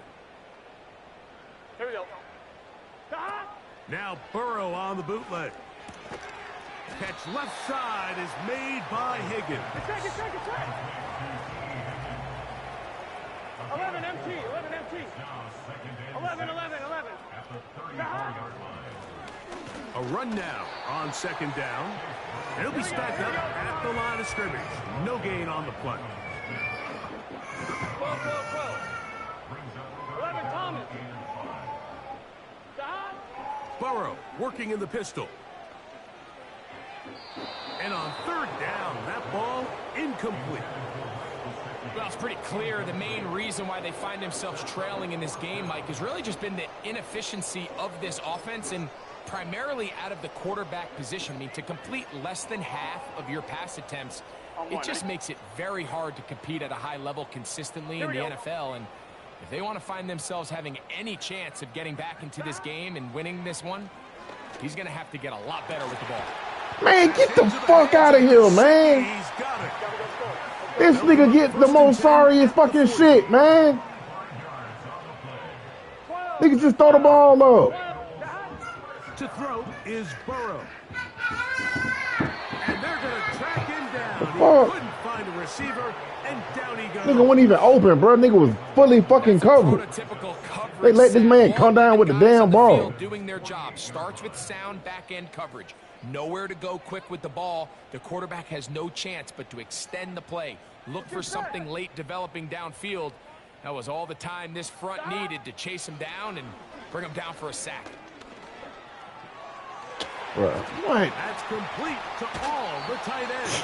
Here we go. Now Burrow on the bootleg. Catch left side is made by Higgins. Check it. 11 MT. 11. A run now on 2nd down. He'll be stacked up at the line of scrimmage. No gain on the play. 12. 11 Thomas. Burrow working in the pistol. And on 3rd down, that ball incomplete. Well, it's pretty clear the main reason why they find themselves trailing in this game, Mike, has really just been the inefficiency of this offense and primarily out of the quarterback position. I mean, to complete less than half of your pass attempts, it just makes it very hard to compete at a high level consistently in the NFL. And if they want to find themselves having any chance of getting back into this game and winning this one, he's going to have to get a lot better with the ball. Man, get the fuck out of here, man. He's got it. This nigga get the most sorriest fucking shit, man. Nigga just throw the ball up. To throw is Burrow. And they're going to track him down. He couldn't find a receiver, and down he goes. Nigga wasn't even open, bro. Nigga was fully fucking covered. They let this man come down with the damn ball. Doing their job starts with sound back-end coverage. Nowhere to go quick with the ball. The quarterback has no chance but to extend the play. Look for something late developing downfield. That was all the time this front needed to chase him down and bring him down for a sack. Bro, what? That's complete to all the tight ends.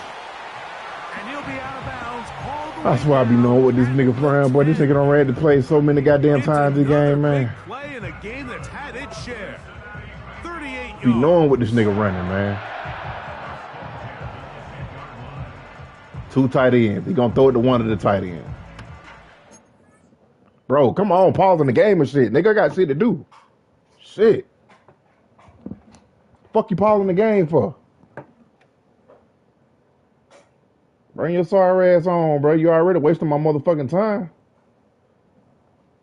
And he'll be out of bounds all the way. That's why I be knowing what this nigga playing, boy. This nigga done ready to play so many goddamn times this game, man. Play in a game that's had its share. 38 yards. Be knowing what this nigga running, man. 2 tight ends. He gonna throw it to one of the tight ends. Bro, come on, pausing the game and shit. Nigga got shit to do. Shit. Fuck you pausing the game for? Bring your sorry ass on, bro. You already wasting my motherfucking time.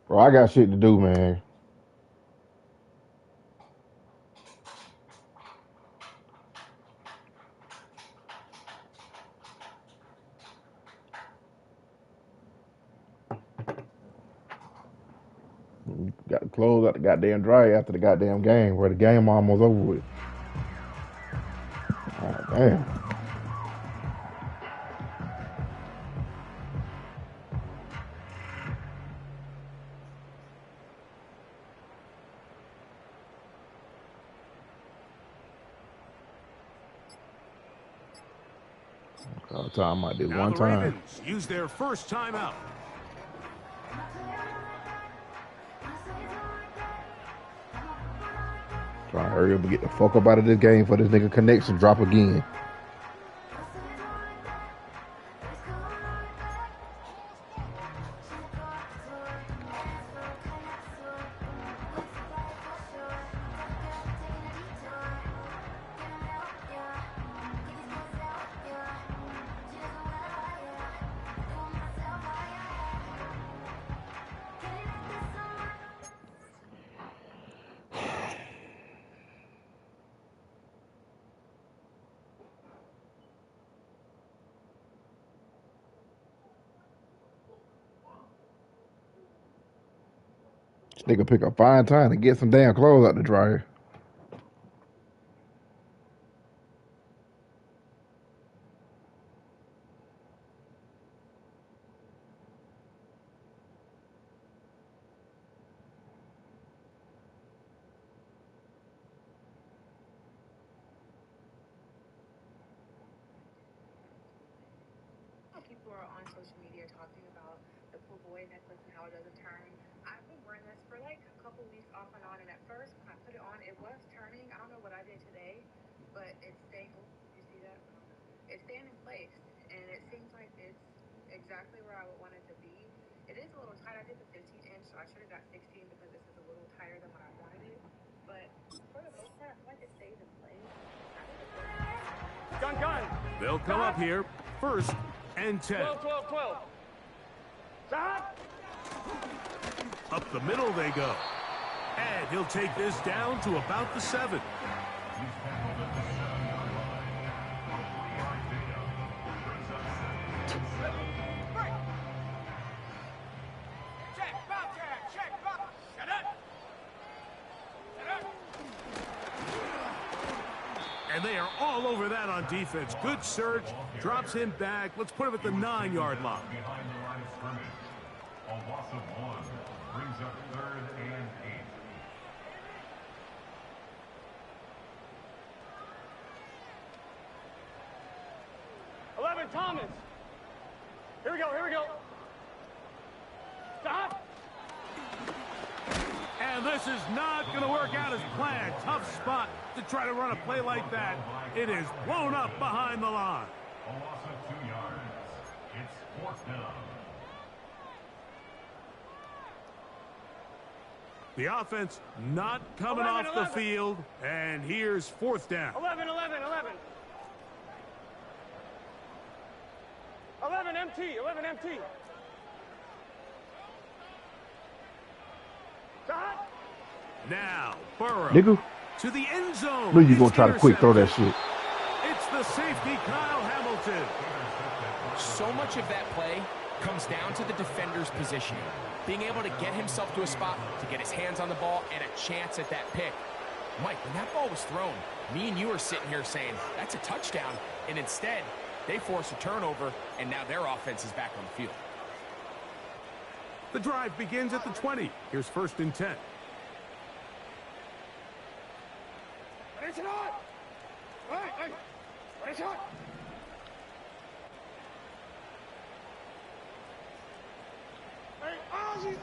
Bro, I got shit to do, man. Got to close out the goddamn dryer after the goddamn game, where the game almost over with. Oh, damn. Time I did Now one the time. Ravens use their first timeout. Trying to hurry up and get the fuck up out of this game for this nigga connection drop again. Nigga pick a fine time to get some damn clothes out the dryer. People are on social media talking about the pool boy necklace and how it doesn't turn. I've been wearing this for like a couple weeks off and on, and at first when I put it on, it was turning. I don't know what I did today, but it's staying. Oh, you see that? It's staying in place, and it seems like it's exactly where I would want it to be. It is a little tight. I did the 15-inch, so I should have got 16 because this is a little tighter than what I wanted it. But for the most part, I feel like it stays in place. Gun. They'll come up here first and 10. 12. Stop. Up the middle they go. And he'll take this down to about the 7. And they are all over that on defense. Good search. Drops him back. Let's put him at the 9-yard line. Behind the line of scrimmage. A loss of 1 brings up 3rd and 8. 11, Thomas. Here we go. Stop. And this is not going to work out as planned. Tough spot to try to run a play like that. It is blown up behind the line. A loss of 2 yards. It's 4th down. The offense not coming 11, off the field. And here's 4th down. 11. 11 MT. Stop. Now, Burrow Nigga, to the end zone. knew you gonna It's try to quick throw that intercepted. shit. It's the safety, Kyle Hamilton. So much of that play comes down to the defender's positioning. Being able to get himself to a spot, to get his hands on the ball, and a chance at that pick. Mike, when that ball was thrown, me and you were sitting here saying, that's a touchdown. And instead, they force a turnover, and now their offense is back on the field. The drive begins at the 20. Here's 1st and 10. It's not. Hey. It's not. Hey, Ozzy.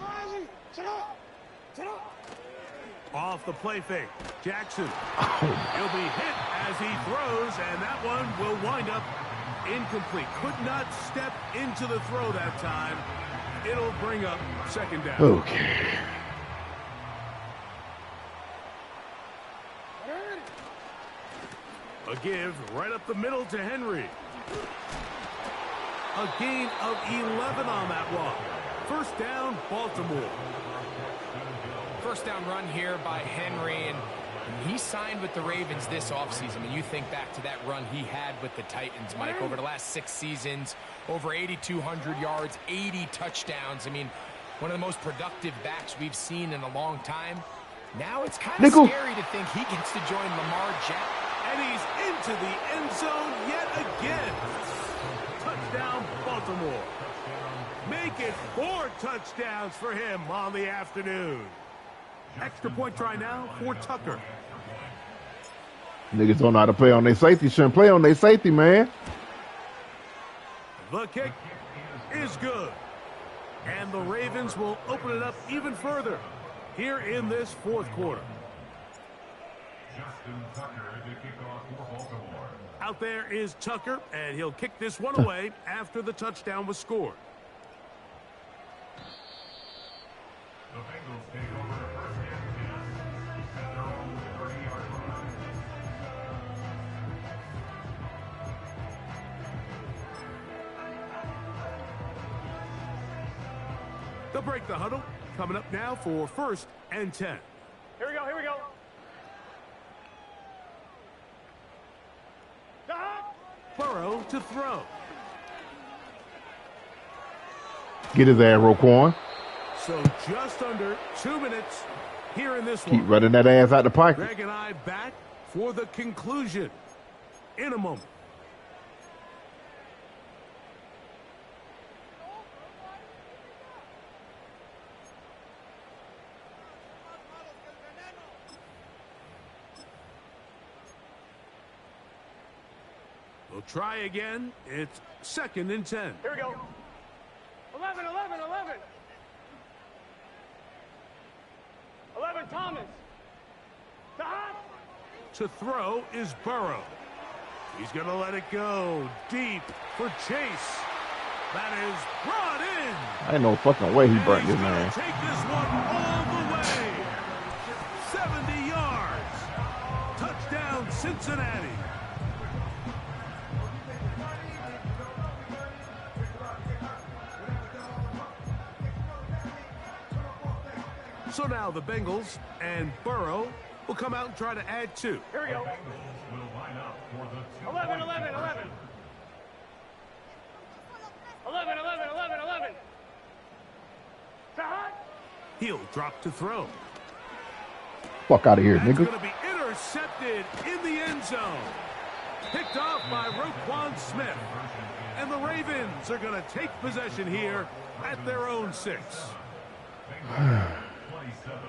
Sit up. Off the play fake. Jackson. He'll be hit as he throws, and that one will wind up incomplete. Could not step into the throw that time. It'll bring up 2nd down. Okay. A give right up the middle to Henry. A gain of 11 on that walk. 1st down, Baltimore. First down run here by Henry, and he signed with the Ravens this offseason. And you think back to that run he had with the Titans, Mike, over the last 6 seasons, over 8,200 yards, 80 touchdowns. I mean, one of the most productive backs we've seen in a long time. Now it's kind of Nickel. scary to think he gets to join Lamar Jackson. And he's into the end zone yet again. Touchdown, Baltimore. Make it 4 touchdowns for him on the afternoon. Extra point try now for Tucker. Niggas don't know how to play on their safety. Shouldn't play on their safety, man. The kick is good. And the Ravens will open it up even further here in this fourth quarter. Justin Tucker to kick off for Baltimore. Out there is Tucker, and he'll kick this one away after the touchdown was scored. The Bengals take over first and 10 at their own 30-yard line. They'll break the huddle. Coming up now for first and 10. Here we go, here we go. Burrow to throw. Get his ass, Roquan. So just under 2 minutes here in this Keep one. running that ass out the pocket. Greg and I back for the conclusion in a moment. We'll try again. It's second and 10. Here we go. 11, 11, 11. 11, Thomas. To throw is Burrow. He's going to let it go deep for Chase. That is brought in. Ain't no fucking way he And brought he's this gonna man. take this one all the way. 70 yards. Touchdown, Cincinnati. So now the Bengals and Burrow will come out and try to add 2. Here we go. Bengals will line up for the 11, 11, 11. 11, 11, 11, 11. He'll drop to throw. Fuck out of here, That's nigga. going to be intercepted in the end zone. Picked off by Roquan Smith. And the Ravens are going to take possession here at their own 6. 27.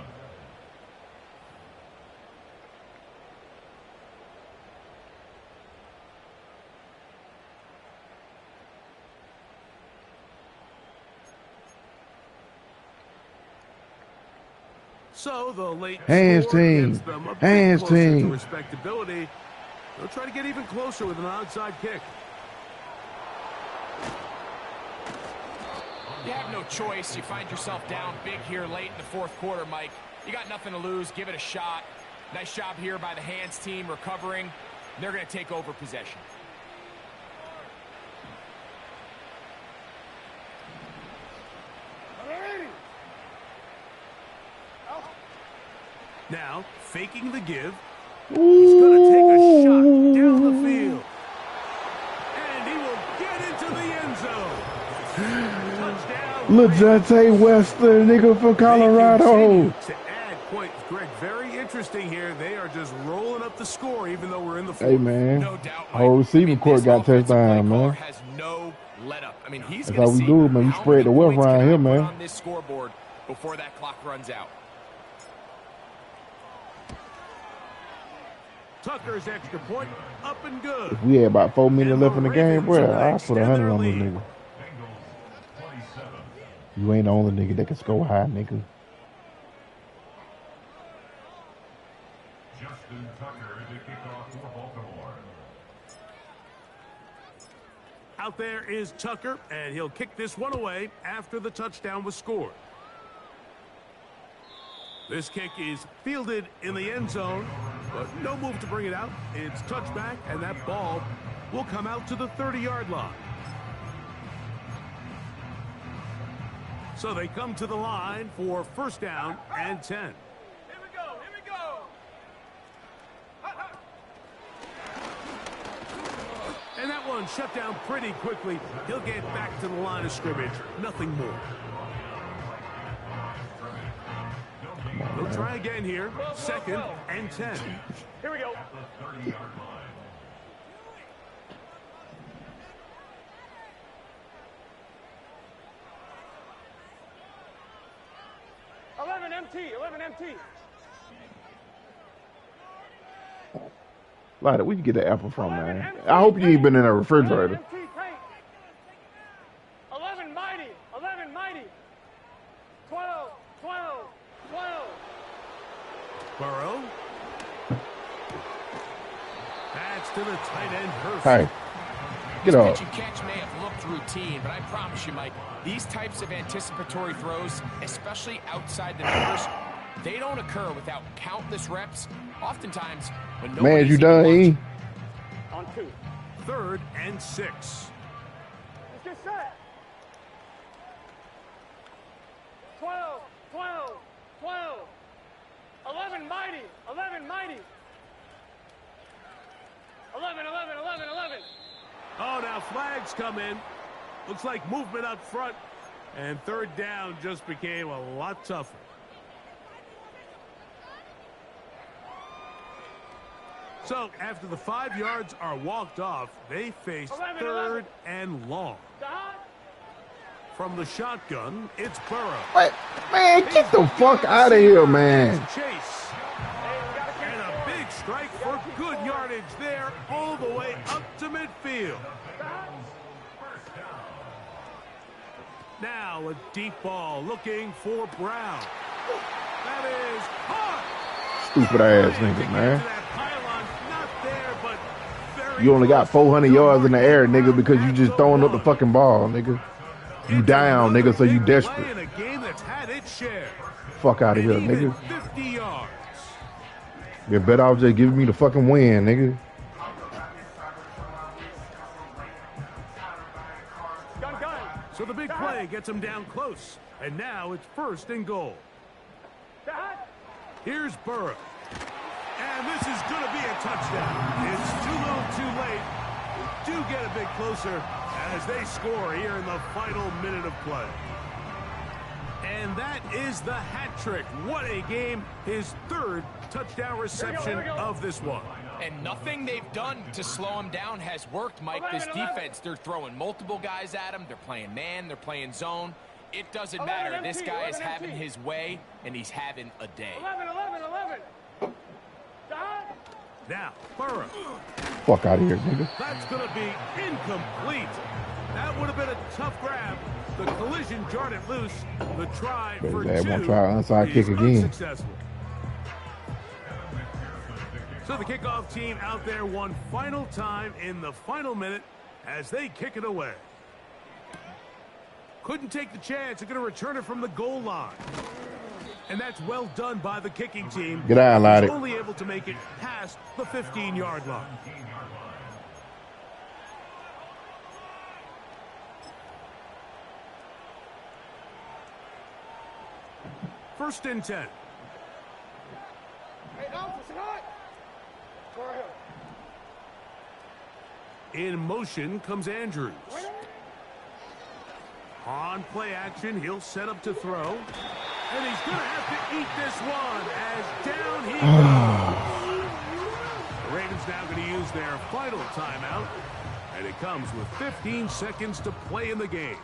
So the late Hands score team. gets them a bit Hands closer team. to respectability. They'll try to get even closer with an onside kick. You have no choice. You find yourself down big here late in the fourth quarter, Mike. You got nothing to lose. Give it a shot. Nice job here by the hands team recovering. They're going to take over possession. Now, faking the give. He's going to take a shot down the field. And he will get into the end zone. Touchdown. LeJontay Western, nigga from They Colorado. continue to add points. Greg, very interesting here. They are just rolling up the score even though we're in the fourth. Hey, man. No doubt, Mike. Whole receiving court this got offensive touchdown, play caller man. has no let up. I mean, he's That's going how to we see do it, man. We how spread many the wealth points around can I here, put man. on this scoreboard before that clock runs out. Tucker's extra point up and good. If we had about 4 minutes And left the in the game, Ravens bro, will I'll put extend 100 their on this lead. nigga. Bengals 27. You ain't the only nigga that can score high, nigga. Justin Tucker to kick off for Baltimore. Out there is Tucker, and he'll kick this one away after the touchdown was scored. This kick is fielded in the end zone, but no move to bring it out. It's touchback, and that ball will come out to the 30-yard line. So they come to the line for first down and 10. Here we go, here we go. And that one shut down pretty quickly. He'll get back to the line of scrimmage. Nothing more. They'll try again here. 2nd and 10. Here we go. At the 30-yard line. 11 MT. 11 MT. Like, where you get the apple from, man? I hope you ain't been in a refrigerator. 11 mighty. 11 mighty. 12. 12. 12. Burrow. That's to the tight end, Hurst. Hey, get This up. pitch and catch may have looked routine, but I promise you, Mike, these types of anticipatory throws, especially outside the numbers, they don't occur without countless reps. Oftentimes, when Man, nobody's you even done, E? watching. On 2. 3rd and 6. Let's get set. 12. 12. 12. 11 mighty. 11 mighty. 11. 11. 11. 11. Oh, now flags come in. Looks like movement up front. And 3rd down just became a lot tougher. So after the 5 yards are walked off, they face 3rd and long. From the shotgun, it's Burrow. What? Man, get the fuck out of here, man. Chase. And a big strike for good yardage there all the way up to midfield. Now a deep ball looking for Brown. That is caught. Stupid ass nigga, man. That pylon, not there, but very You only got close. 400 yards in the air, nigga, because you just throwing up the fucking ball, nigga. You down, nigga, so you desperate. In a game that's had its share. Fuck out of here, And even nigga. 50 yards. You're better off just giving me the fucking win, nigga. Gun, gun. So the big play gets him down close. And now it's 1st and goal. Here's Burrow. And this is going to be a touchdown. It's too little too late. We do get a bit closer as they score here in the final minute of play. And that is the hat trick. What a game. His 3rd touchdown reception of this one. And nothing they've done to slow him down has worked, Mike. This defense, they're throwing multiple guys at him. They're playing man. They're playing zone. It doesn't matter. This guy is having his way, and he's having a day. 11. 11. 11. Now, Burrow. Fuck out of here, nigga. That's going to be incomplete. That would have been a tough grab. The collision jarred it loose. The try Better for have 2 one try onside is kick again. unsuccessful. So the kickoff team out there one final time in the final minute as they kick it away. Couldn't take the chance. They're going to return it from the goal line. And that's well done by the kicking team. Get out, laddie. Only able to make it past the 15-yard line. First and 10. In motion comes Andrews. On play action, he'll set up to throw. And he's going to have to eat this one as down he goes. The Ravens now going to use their final timeout. And it comes with 15 seconds to play in the game.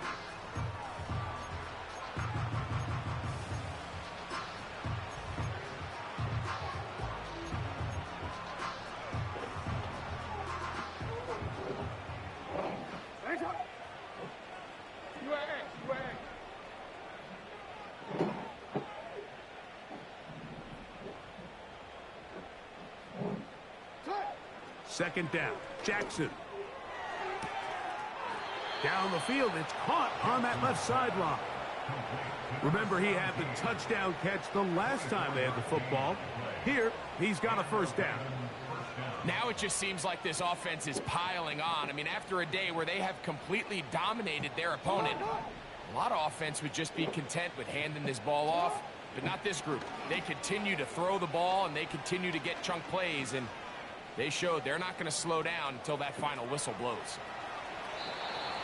Second down, Jackson. Down the field, it's caught on that left sideline. Remember, he had the touchdown catch the last time they had the football. Here, he's got a first down. Now it just seems like this offense is piling on. I mean, after a day where they have completely dominated their opponent, a lot of offense would just be content with handing this ball off, but not this group. They continue to throw the ball, and they continue to get chunk plays, and they showed they're not going to slow down until that final whistle blows.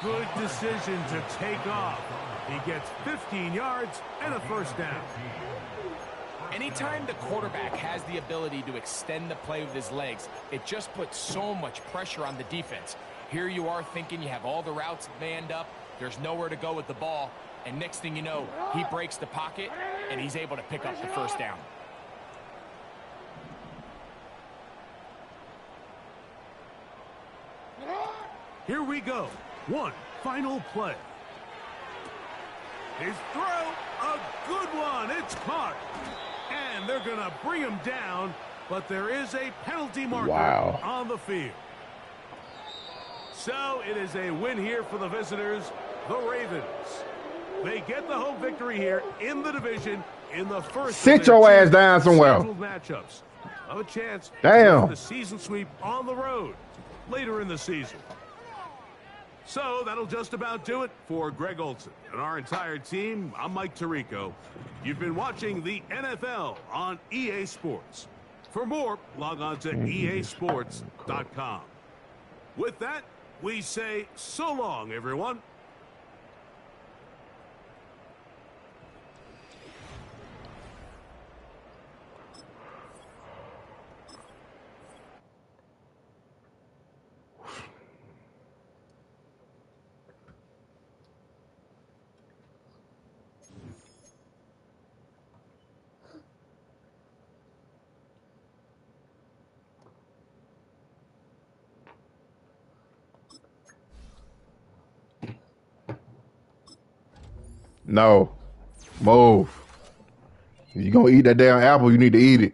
Good decision to take off. He gets 15 yards and a first down. Anytime the quarterback has the ability to extend the play with his legs, it just puts so much pressure on the defense. Here you are thinking you have all the routes manned up, there's nowhere to go with the ball, and next thing you know, he breaks the pocket, and he's able to pick up the first down. Here we go. One final play. His throw, a good one. It's caught. And they're going to bring him down, but there is a penalty marker on the field. So it is a win here for the visitors, the Ravens. They get the home victory here in the division in the first. Sit your ass down somewhere. Matchups. Have a chance. Damn. The season sweep on the road later in the season. So that'll just about do it for Greg Olsen and our entire team. I'm Mike Tirico. You've been watching the NFL on EA Sports. For more, log on to easports.com. With that, we say so long, everyone. No. Move. If you're going to eat that damn apple, you need to eat it.